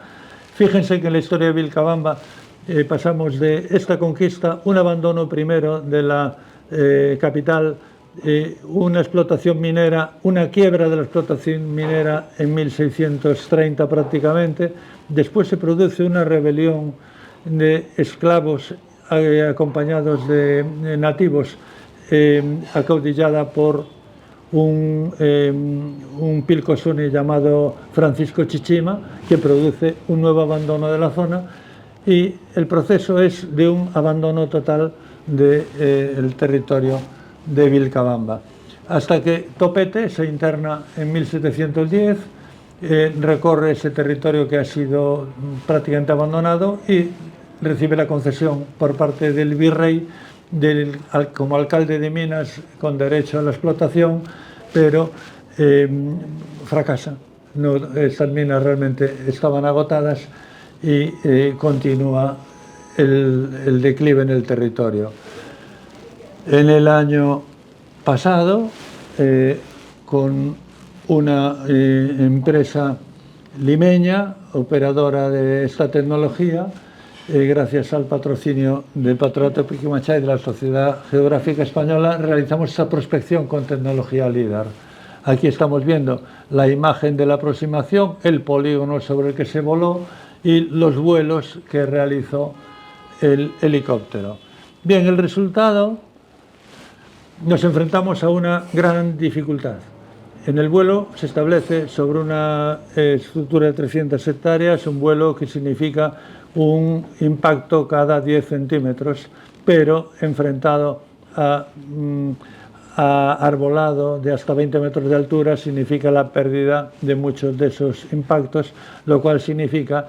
Speaker 1: Fíjense que en la historia de Vilcabamba pasamos de esta conquista, un abandono primero de la capital, una explotación minera, una quiebra de la explotación minera en 1630 prácticamente. Después se produce una rebelión de esclavos acompañados de nativos, acaudillada por un pilcosuni llamado Francisco Chichima, que produce un nuevo abandono de la zona, y el proceso es de un abandono total del territorio de Vilcabamba, hasta que Topete se interna en 1710, recorre ese territorio que ha sido prácticamente abandonado y recibe la concesión por parte del virrey como alcalde de Minas con derecho a la explotación, pero fracasa. No, estas minas realmente estaban agotadas y continúa el declive en el territorio. En el año pasado, con una empresa limeña, operadora de esta tecnología, gracias al patrocinio del Patronato Piqui Machay y de la Sociedad Geográfica Española, realizamos esa prospección con tecnología LIDAR. Aquí estamos viendo la imagen de la aproximación, el polígono sobre el que se voló y los vuelos que realizó el helicóptero. Bien, el resultado, nos enfrentamos a una gran dificultad. En el vuelo se establece sobre una estructura de 300 hectáreas, un vuelo que significa un impacto cada 10 centímetros, pero enfrentado a arbolado de hasta 20 metros de altura significa la pérdida de muchos de esos impactos, lo cual significa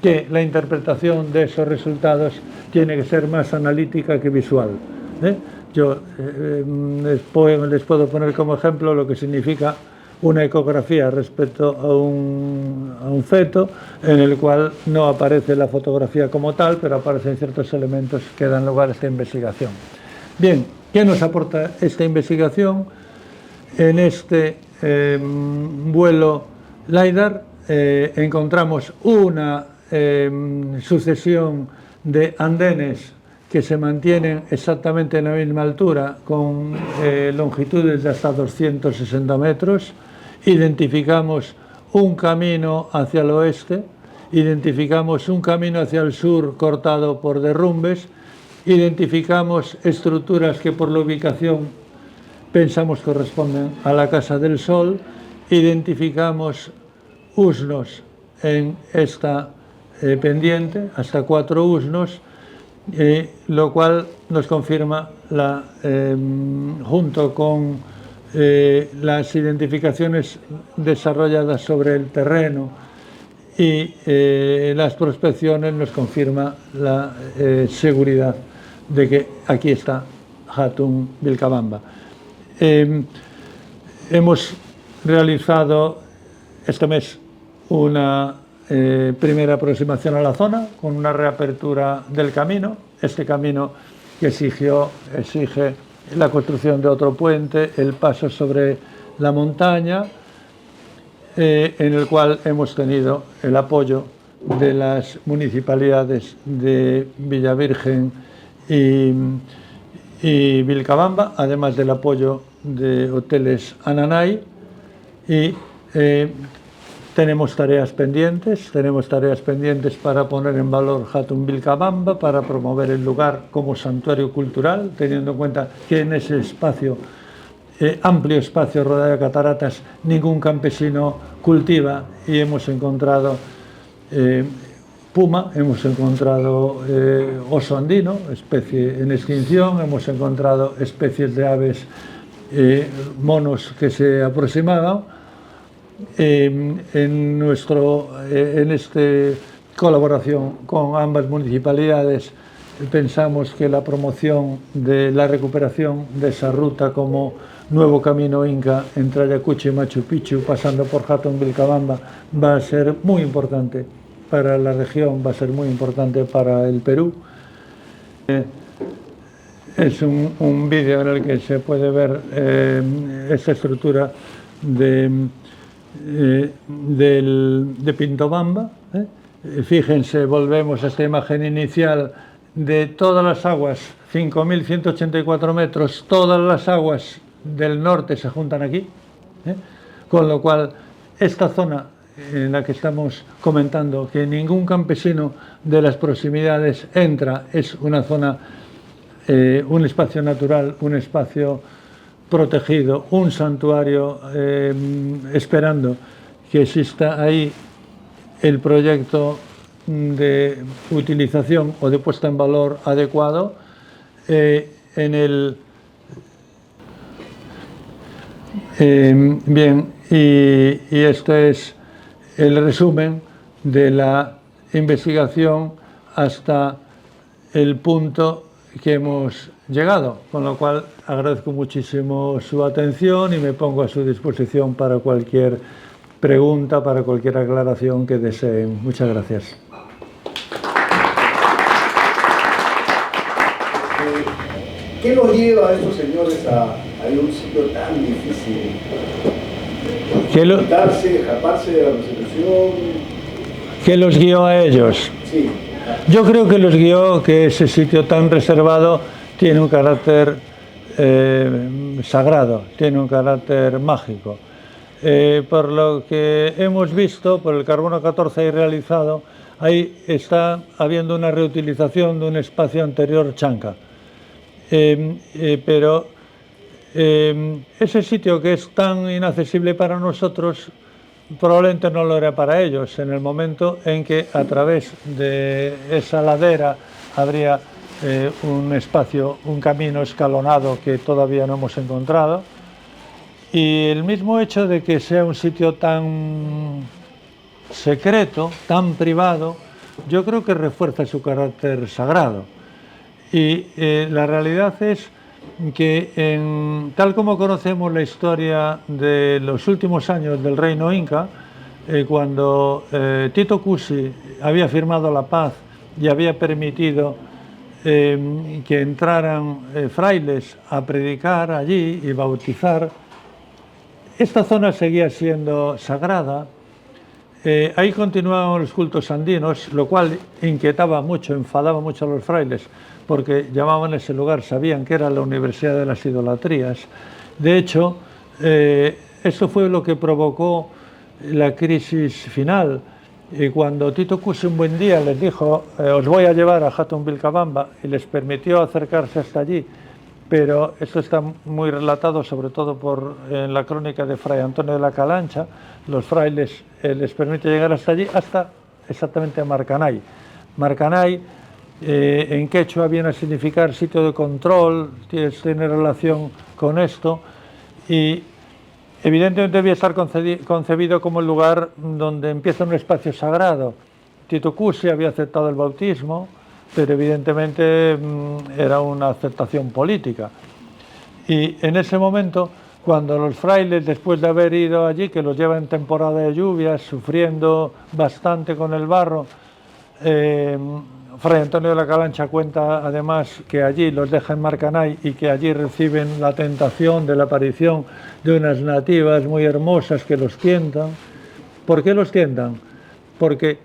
Speaker 1: que la interpretación de esos resultados tiene que ser más analítica que visual. Yo les puedo poner como ejemplo lo que significa una ecografía respecto a un feto, en el cual no aparece la fotografía como tal, pero aparecen ciertos elementos que dan lugar a esta investigación. Bien, ¿qué nos aporta esta investigación? En este vuelo LiDAR encontramos una sucesión de andenes que se mantienen exactamente en la misma altura, con longitudes de hasta 260 metros. Identificamos un camino hacia el oeste, identificamos un camino hacia el sur cortado por derrumbes, identificamos estructuras que por la ubicación pensamos corresponden a la Casa del Sol, identificamos usnos en esta pendiente, hasta 4 usnos, lo cual nos confirma, junto con las identificaciones desarrolladas sobre el terreno y las prospecciones, nos confirma la seguridad de que aquí está Jatun Vilcabamba. Hemos realizado este mes una primera aproximación a la zona con una reapertura del camino. Este camino que exige la construcción de otro puente, el paso sobre la montaña. en el cual hemos tenido el apoyo de las municipalidades de Villavirgen y Vilcabamba, además del apoyo de Hoteles Ananay, y tenemos tareas pendientes para poner en valor Jatun Vilcabamba, para promover el lugar como santuario cultural, teniendo en cuenta que en ese espacio, amplio espacio rodeado de cataratas, ningún campesino cultiva, y hemos encontrado puma, hemos encontrado oso andino, especie en extinción, hemos encontrado especies de aves, monos que se aproximaban. En esta colaboración con ambas municipalidades pensamos que la promoción de la recuperación de esa ruta como nuevo camino inca entre Ayacucho y Machu Picchu, pasando por Jatun Vilcabamba, va a ser muy importante para la región, va a ser muy importante para el Perú. Es un vídeo en el que se puede ver esta estructura de Pintobamba. Fíjense, volvemos a esta imagen inicial de todas las aguas, 5.184 metros, todas las aguas del norte se juntan aquí, con lo cual esta zona en la que estamos comentando que ningún campesino de las proximidades entra, es una zona, un espacio natural, un espacio protegido, un santuario, esperando que exista ahí el proyecto de utilización o de puesta en valor adecuado. Bien, y este es el resumen de la investigación hasta el punto que hemos llegado, con lo cual agradezco muchísimo su atención y me pongo a su disposición para cualquier pregunta, para cualquier aclaración que deseen. Muchas gracias.
Speaker 2: ¿Qué los lleva a estos señores a un sitio tan difícil? Escaparse de la persecución.
Speaker 1: ¿Qué los guió a ellos?
Speaker 2: Sí.
Speaker 1: Yo creo que los guió que ese sitio tan reservado tiene un carácter sagrado, tiene un carácter mágico. Por lo que hemos visto, por el carbono 14 ahí realizado, ahí está habiendo una reutilización de un espacio anterior chanca. Pero ese sitio que es tan inaccesible para nosotros, probablemente no lo era para ellos, en el momento en que a través de esa ladera habría un espacio, un camino escalonado que todavía no hemos encontrado. Y el mismo hecho de que sea un sitio tan secreto, tan privado, yo creo que refuerza su carácter sagrado. Y la realidad es que tal como conocemos la historia de los últimos años del reino inca, cuando Tito Cusi había firmado la paz y había permitido que entraran frailes a predicar allí y bautizar, esta zona seguía siendo sagrada. Ahí continuaban los cultos andinos, lo cual inquietaba mucho, enfadaba mucho a los frailes, porque llamaban ese lugar, sabían que era la Universidad de las Idolatrías. De hecho, esto fue lo que provocó la crisis final. Y cuando Tito Cusi un buen día les dijo, os voy a llevar a Jatun Vilcabamba, y les permitió acercarse hasta allí, pero esto está muy relatado, sobre todo en la crónica de Fray Antonio de la Calancha, los frailes les permite llegar hasta allí, hasta exactamente a Marcanay. Marcanay, en quechua, viene a significar sitio de control, tiene relación con esto, y evidentemente debía estar concebido como el lugar donde empieza un espacio sagrado. Tito Cusi había aceptado el bautismo, pero evidentemente era una aceptación política. Y en ese momento, cuando los frailes, después de haber ido allí, que los lleva en temporada de lluvias, sufriendo bastante con el barro, Fray Antonio de la Calancha cuenta además que allí los deja en Marcanay y que allí reciben la tentación de la aparición de unas nativas muy hermosas que los tientan, ¿Por qué los tiendan? Porque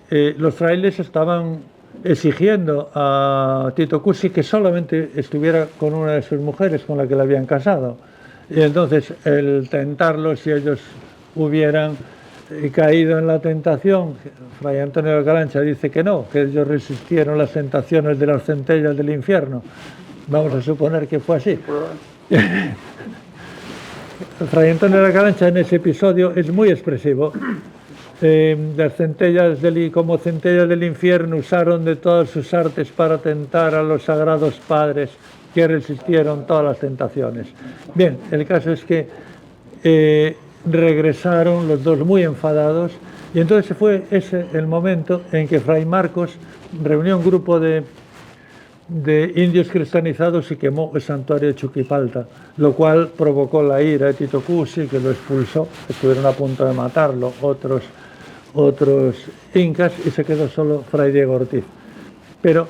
Speaker 1: los frailes estaban exigiendo a Tito Cusi que solamente estuviera con una de sus mujeres con la que le habían casado. Y entonces el tentarlos, si ellos hubieran caído en la tentación, Fray Antonio de Calancha dice que no, que ellos resistieron las tentaciones de las centellas del infierno. Vamos a suponer que fue así. Fray Antonio de Calancha en ese episodio es muy expresivo. Las centellas como centellas del infierno usaron de todas sus artes para tentar a los sagrados padres que resistieron todas las tentaciones. Bien, el caso es que regresaron los dos muy enfadados y entonces fue ese el momento en que Fray Marcos reunió un grupo de indios cristianizados y quemó el santuario de Chuquipalta, lo cual provocó la ira de Tito Cusi, que lo expulsó, estuvieron a punto de matarlo otros incas, y se quedó solo Fray Diego Ortiz. Pero,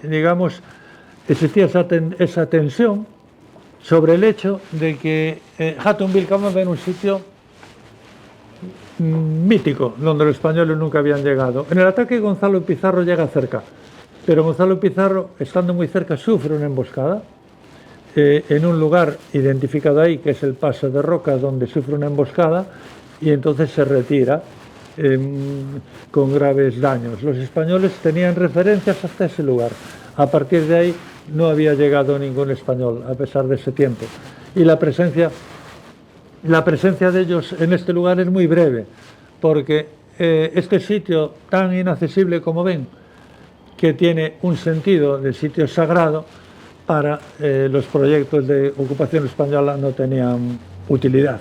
Speaker 1: digamos, existía esa tensión sobre el hecho de que Hatun Vilcabamba era un sitio mítico, donde los españoles nunca habían llegado. En el ataque Gonzalo Pizarro llega cerca, pero Gonzalo Pizarro, estando muy cerca, sufre una emboscada en un lugar identificado ahí, que es el Paso de Roca, donde sufre una emboscada, y entonces se retira con graves daños. Los españoles tenían referencias hasta ese lugar. A partir de ahí no había llegado ningún español, a pesar de ese tiempo. Y la presencia de ellos en este lugar es muy breve, porque este sitio tan inaccesible como ven, que tiene un sentido de sitio sagrado, para los proyectos de ocupación española no tenían utilidad.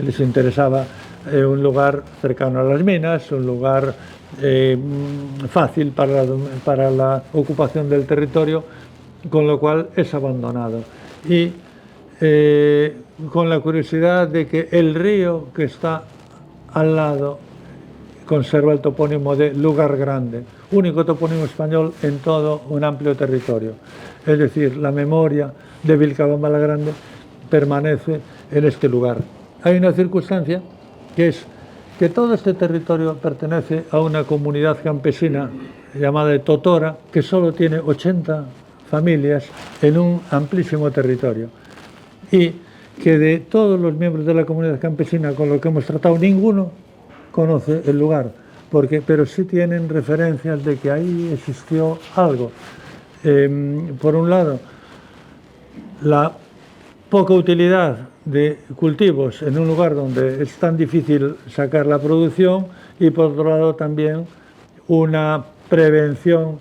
Speaker 1: Les interesaba un lugar cercano a las minas, un lugar fácil para la ocupación del territorio, con lo cual es abandonado. Y con la curiosidad de que el río que está al lado conserva el topónimo de Lugar Grande, único topónimo español en todo un amplio territorio. Es decir, la memoria de Vilcabamba la Grande permanece en este lugar. Hay una circunstancia que es que todo este territorio pertenece a una comunidad campesina llamada de Totora, que solo tiene 80 familias en un amplísimo territorio, y que de todos los miembros de la comunidad campesina con los que hemos tratado, ninguno conoce el lugar, pero sí tienen referencias de que ahí existió algo. Por un lado, la poca utilidad de cultivos en un lugar donde es tan difícil sacar la producción, y por otro lado también una prevención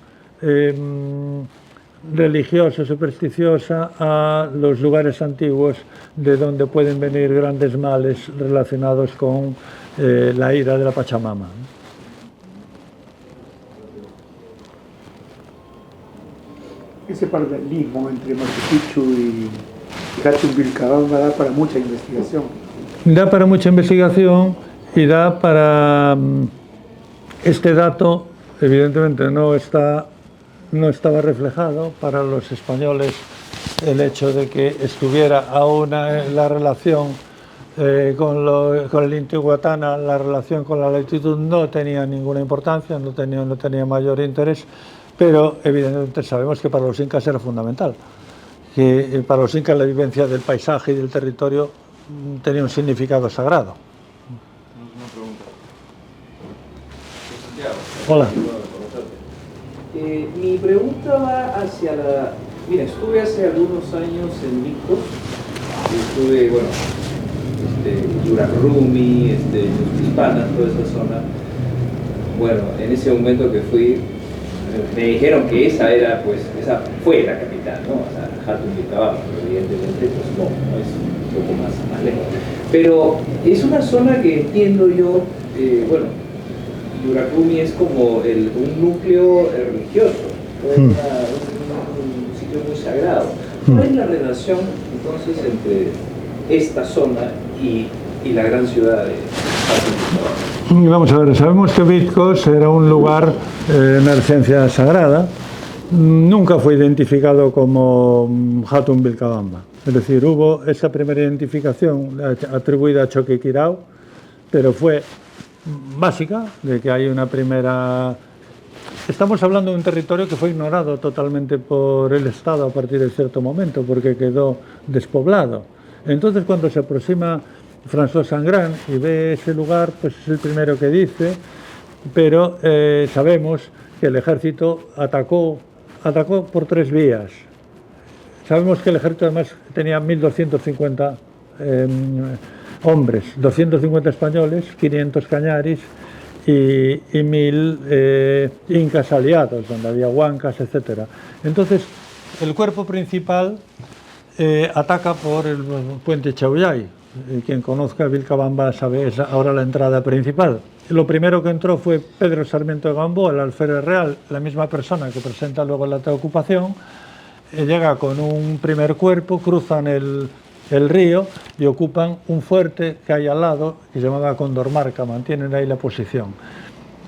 Speaker 1: religiosa, supersticiosa a los lugares antiguos de donde pueden venir grandes males relacionados con la ira de la Pachamama.
Speaker 3: Ese paralelismo entre Machu Picchu y Hatun Vilcabamba da para mucha investigación.
Speaker 1: Da para mucha investigación y da para... Este dato, evidentemente, no estaba reflejado para los españoles, el hecho de que estuviera aún la relación con el Intihuatana, la relación con la latitud no tenía ninguna importancia, no tenía mayor interés, pero evidentemente sabemos que para los incas era fundamental, que para los incas la vivencia del paisaje y del territorio tenía un significado sagrado.
Speaker 4: Una pregunta.
Speaker 1: Hola.
Speaker 4: Mi pregunta va hacia la... Mira, estuve hace algunos años en Micos, estuve, bueno, Yuracrumi, Hispana, toda esa zona. Bueno, en ese momento que fui, me dijeron que esa fue la capital, ¿no? O sea, Hatun Vilcabamba, pero evidentemente pues no es un poco más lejos. Pero es una zona que entiendo yo, bueno, Yuracrumi es como un núcleo religioso, es un sitio muy sagrado. ¿Cuál es la relación entonces entre esta zona y la gran ciudad de Hatun Vilcabamba?
Speaker 1: Vamos a ver, sabemos que Vitcos era un lugar en una esencia sagrada, nunca fue identificado como Hatun Vilcabamba. Es decir, hubo esa primera identificación atribuida a Choquequirao, pero fue básica, de que hay una primera... Estamos hablando de un territorio que fue ignorado totalmente por el Estado a partir de cierto momento, porque quedó despoblado. Entonces, cuando se aproxima François Sangrán y ve ese lugar, pues es el primero que dice, pero sabemos que el ejército atacó por 3 vías. Sabemos que el ejército además tenía 1.250 hombres, 250 españoles, 500 cañaris y 1.000 incas aliados, donde había huancas, etc. Entonces, el cuerpo principal ataca por el puente Chaullay. Quien conozca Vilcabamba sabe, es ahora la entrada principal. Lo primero que entró fue Pedro Sarmiento de Gamboa, el alférez real, la misma persona que presenta luego el acta de ocupación. Llega con un primer cuerpo, cruzan el río y ocupan un fuerte que hay al lado, que se llamaba Condormarca, mantienen ahí la posición.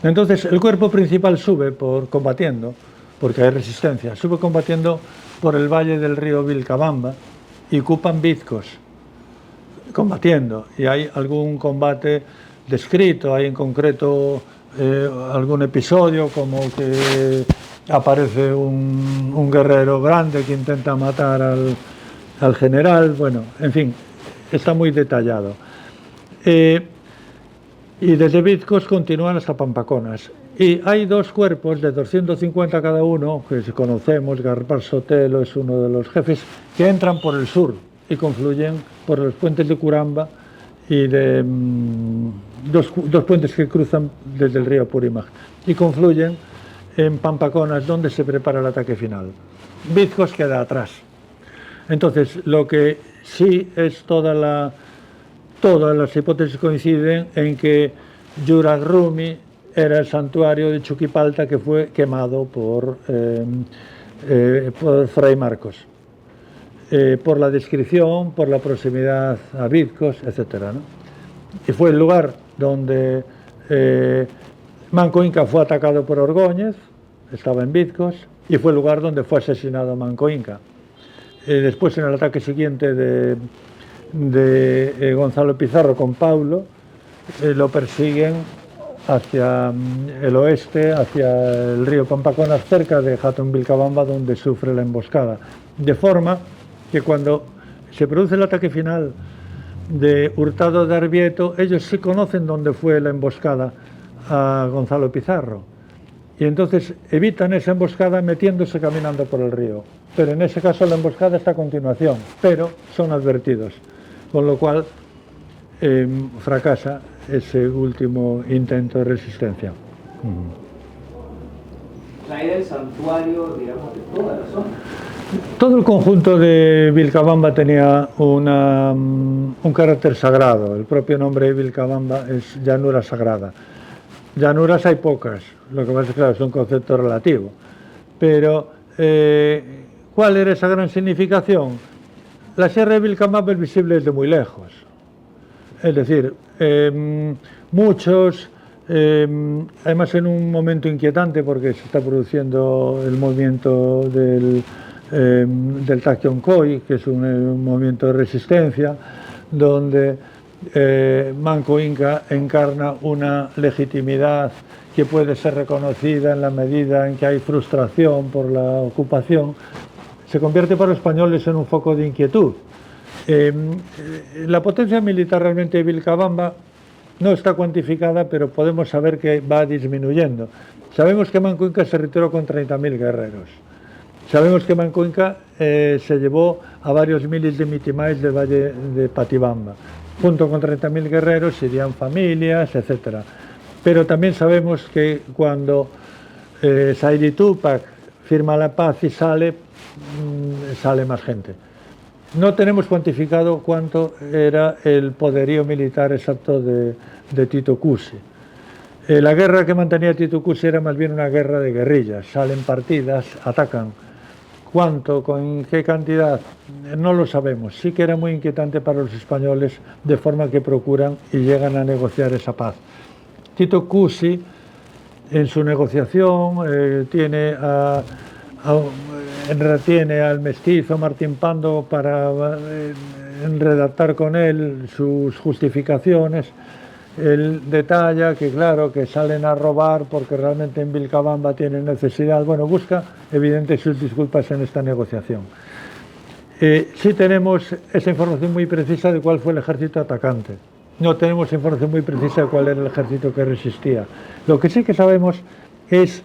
Speaker 1: Entonces el cuerpo principal sube combatiendo, porque hay resistencia, sube combatiendo por el valle del río Vilcabamba y ocupan Vizcos, combatiendo, y hay algún combate descrito, hay en concreto algún episodio como que aparece un guerrero grande que intenta matar al general, bueno, en fin, está muy detallado. Y desde Vizcos continúan hasta Pampaconas. Y hay 2 cuerpos de 250 cada uno, que conocemos, Gaspar Sotelo es uno de los jefes, que entran por el sur y confluyen por los puentes de Curamba y de dos puentes que cruzan desde el río Apurímac y confluyen en Pampaconas, donde se prepara el ataque final. Vizcos queda atrás. Entonces, lo que sí es todas las hipótesis coinciden en que Yurak Rumi era el santuario de Chuquipalta que fue quemado por Fray Marcos, por la descripción, por la proximidad a Vizcos, etc., ¿no? Y fue el lugar donde Manco Inca fue atacado por Orgóñez, estaba en Vizcos, y fue el lugar donde fue asesinado Manco Inca. Después, en el ataque siguiente de Gonzalo Pizarro con Paulo, lo persiguen hacia el oeste, hacia el río Pampaconas, cerca de Hatun Vilcabamba, donde sufre la emboscada. De forma que cuando se produce el ataque final de Hurtado de Arbieto, ellos sí conocen dónde fue la emboscada a Gonzalo Pizarro. Y entonces evitan esa emboscada metiéndose caminando por el río. Pero en ese caso la emboscada está a continuación, pero son advertidos. Con lo cual fracasa ese último intento de resistencia.
Speaker 4: Era el santuario, digamos, de toda la zona.
Speaker 1: Todo el conjunto de Vilcabamba tenía un carácter sagrado. El propio nombre de Vilcabamba es llanura sagrada. Llanuras hay pocas, lo que pasa es que claro, es un concepto relativo. Pero, ¿cuál era esa gran significación? La Sierra de Vilcabamba es visible desde muy lejos. Es decir, muchos, además en un momento inquietante porque se está produciendo el movimiento del Tacioncoy, que es un movimiento de resistencia, donde Manco Inca encarna una legitimidad que puede ser reconocida en la medida en que hay frustración por la ocupación, se convierte para los españoles en un foco de inquietud. La potencia militar realmente de Vilcabamba no está cuantificada, pero podemos saber que va disminuyendo. Sabemos que Manco Inca se retiró con 30.000 guerreros. Sabemos que Manco Inca se llevó a varios miles de mitimáis del valle de Patibamba. Junto con 30.000 guerreros irían familias, etc. Pero también sabemos que cuando Saidi Tupac firma la paz y sale más gente. No tenemos cuantificado cuánto era el poderío militar exacto de Tito Cusi. La guerra que mantenía Tito Cusi era más bien una guerra de guerrillas. Salen partidas, atacan. ¿Cuánto? ¿Con qué cantidad? No lo sabemos. Sí que era muy inquietante para los españoles, de forma que procuran y llegan a negociar esa paz. Tito Cusi, en su negociación, retiene al mestizo Martín Pando para redactar con él sus justificaciones. Él detalla que, claro, que salen a robar porque realmente en Vilcabamba tienen necesidad. Bueno, busca, evidente, sus disculpas en esta negociación. Sí tenemos esa información muy precisa de cuál fue el ejército atacante. No tenemos información muy precisa de cuál era el ejército que resistía. Lo que sí que sabemos es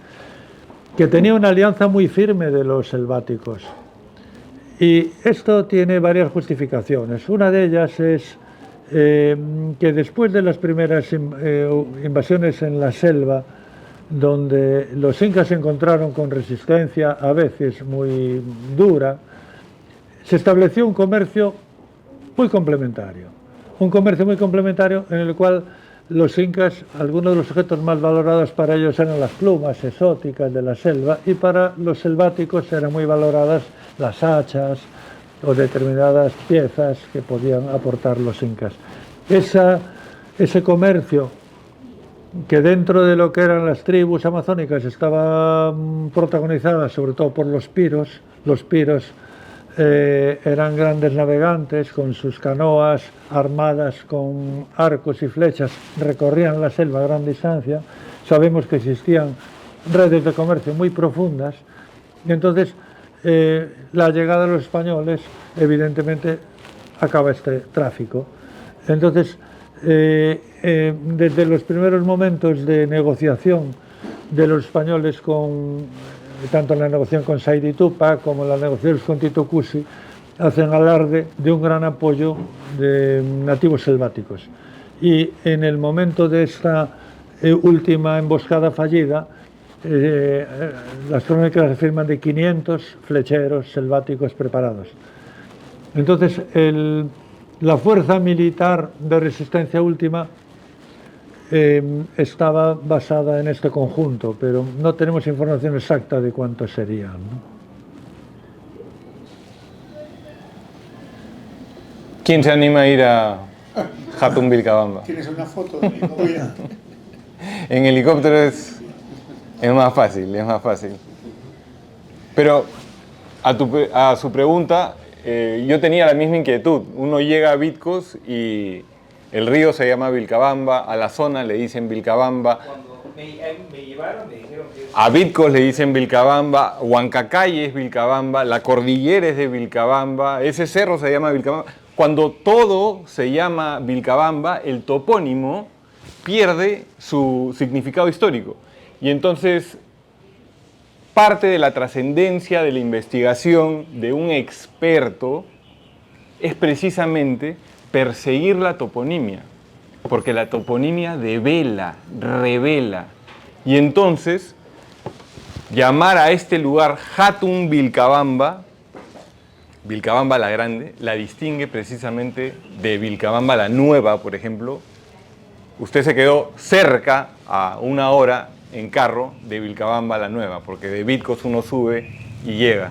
Speaker 1: que tenía una alianza muy firme de los selváticos. Y esto tiene varias justificaciones. Una de ellas es que después de las primeras invasiones en la selva, donde los incas se encontraron con resistencia a veces muy dura, se estableció un comercio muy complementario. Un comercio muy complementario en el cual los incas, algunos de los objetos más valorados para ellos eran las plumas exóticas de la selva, y para los selváticos eran muy valoradas las hachas o determinadas piezas que podían aportar los incas. Ese comercio, que dentro de lo que eran las tribus amazónicas estaba protagonizada sobre todo por los piros. Los piros eran grandes navegantes con sus canoas armadas con arcos y flechas, recorrían la selva a gran distancia. Sabemos que existían redes de comercio muy profundas, y entonces la llegada de los españoles evidentemente acaba este tráfico. Entonces desde los primeros momentos de negociación de los españoles tanto en la negociación con Said y Tupac como en las negociaciones con Tito Cusi, hacen alarde de un gran apoyo de nativos selváticos. Y en el momento de esta última emboscada fallida, las crónicas afirman de 500 flecheros selváticos preparados. Entonces, la fuerza militar de resistencia última estaba basada en este conjunto, pero no tenemos información exacta de cuántos serían, ¿no?
Speaker 5: ¿Quién se anima a ir a Hatun Vilcabamba?
Speaker 3: ¿Tienes una foto de mi novia?
Speaker 5: En helicóptero es más fácil, es más fácil. Pero a su pregunta, yo tenía la misma inquietud. Uno llega a Vitcos y el río se llama Vilcabamba, a la zona le dicen Vilcabamba.
Speaker 4: Cuando me llevaron me dijeron que...
Speaker 5: A Vitcos le dicen Vilcabamba, Huancacay es Vilcabamba, la cordillera es de Vilcabamba, ese cerro se llama Vilcabamba. Cuando todo se llama Vilcabamba, el topónimo pierde su significado histórico. Y entonces, parte de la trascendencia de la investigación de un experto es precisamente perseguir la toponimia, porque la toponimia devela, revela. Y entonces, llamar a este lugar Hatun Vilcabamba, Vilcabamba la Grande, la distingue precisamente de Vilcabamba la Nueva, por ejemplo. Usted se quedó cerca, a 1 hora en carro, de Vilcabamba la Nueva, porque de Vitcos uno sube y llega.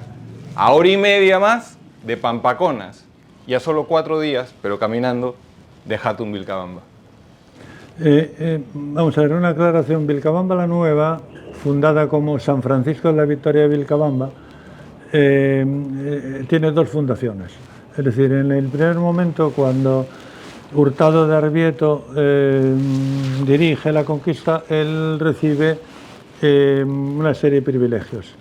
Speaker 5: A 1 hora y media más de Pampaconas, y a solo 4 días, pero caminando, de Hatun Vilcabamba.
Speaker 1: Vamos a ver, una aclaración. Vilcabamba la Nueva, fundada como San Francisco de la Victoria de Vilcabamba, tiene 2 fundaciones. Es decir, en el primer momento, cuando Hurtado de Arrieto dirige la conquista, él recibe una serie de privilegios.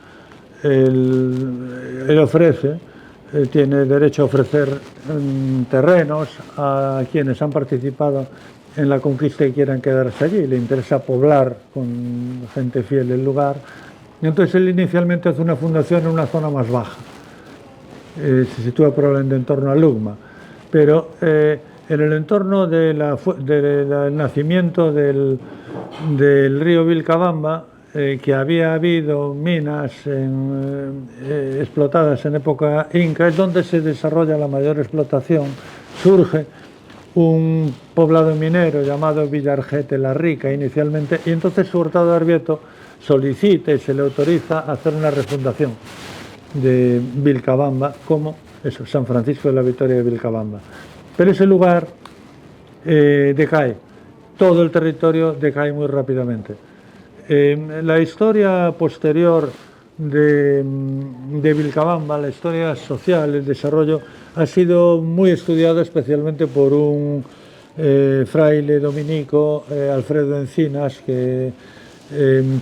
Speaker 1: Él ofrece, tiene derecho a ofrecer terrenos a quienes han participado en la conquista y quieran quedarse allí. Le interesa poblar con gente fiel el lugar. Entonces él inicialmente hace una fundación en una zona más baja. Se sitúa probablemente en torno a Lugma. Pero en el entorno del nacimiento del río Vilcabamba, que había habido minas explotadas en época inca, es donde se desarrolla la mayor explotación. Surge un poblado minero llamado Villargete la Rica inicialmente, y entonces Hurtado de Arrieto solicita y se le autoriza a hacer una refundación de Vilcabamba como eso, San Francisco de la Victoria de Vilcabamba. Pero ese lugar decae, todo el territorio decae muy rápidamente. La historia posterior de Vilcabamba, la historia social, el desarrollo, ha sido muy estudiado especialmente por un fraile dominico Alfredo Encinas, que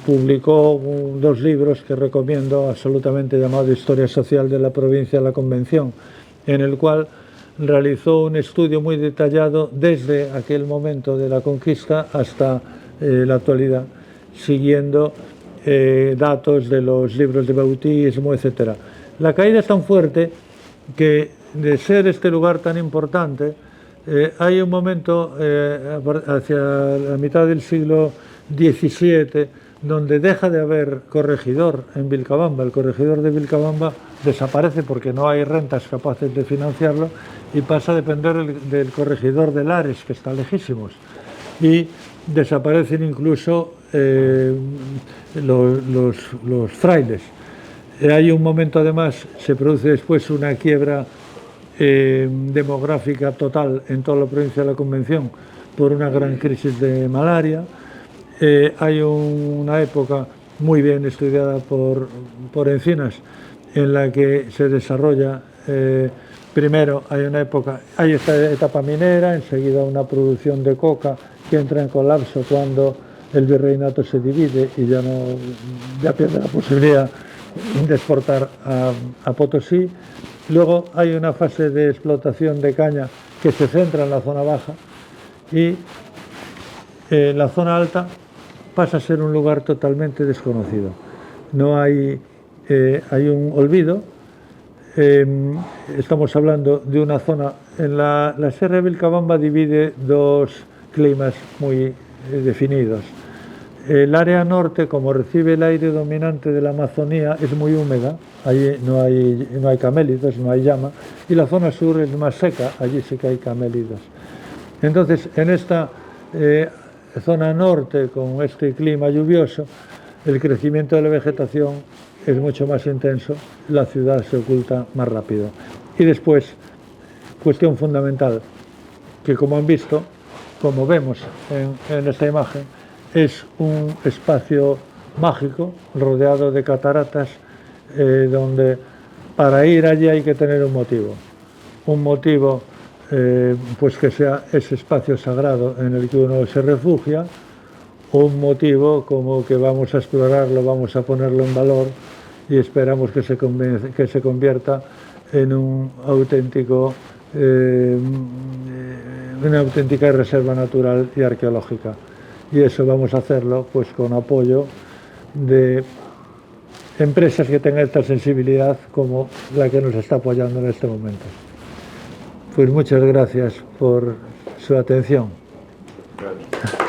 Speaker 1: publicó 2 libros que recomiendo absolutamente, llamado Historia Social de la Provincia de la Convención, en el cual realizó un estudio muy detallado desde aquel momento de la conquista hasta la actualidad, siguiendo datos de los libros de bautismo, etc. La caída es tan fuerte que, de ser este lugar tan importante, hay un momento hacia la mitad del siglo XVII donde deja de haber corregidor en Vilcabamba. El corregidor de Vilcabamba desaparece porque no hay rentas capaces de financiarlo y pasa a depender del corregidor de Lares, que está lejísimos. Y desaparecen incluso los frailes. Hay un momento, además, se produce después una quiebra demográfica total en toda la provincia de la Convención por una gran crisis de malaria. Hay una época muy bien estudiada por Encinas en la que se desarrolla, primero hay esta etapa minera, enseguida una producción de coca que entra en colapso cuando el virreinato se divide y ya pierde la posibilidad de exportar a Potosí. Luego hay una fase de explotación de caña que se centra en la zona baja y la zona alta pasa a ser un lugar totalmente desconocido. No hay un olvido. Estamos hablando de una zona, en la Sierra de Vilcabamba divide 2 climas muy definidos. El área norte, como recibe el aire dominante de la Amazonía, es muy húmeda, allí no hay camélidos, no hay llama, y la zona sur es más seca, allí sí que hay camélidos. Entonces, en esta zona norte, con este clima lluvioso, el crecimiento de la vegetación es mucho más intenso, la ciudad se oculta más rápido. Y después, cuestión fundamental, que como han visto, como vemos en esta imagen, es un espacio mágico rodeado de cataratas, donde para ir allí hay que tener un motivo pues que sea ese espacio sagrado en el que uno se refugia, un motivo como que vamos a explorarlo, vamos a ponerlo en valor y esperamos que se convierta en una auténtica reserva natural y arqueológica. Y eso vamos a hacerlo pues con apoyo de empresas que tengan esta sensibilidad como la que nos está apoyando en este momento. Pues muchas gracias por su atención.
Speaker 5: Gracias.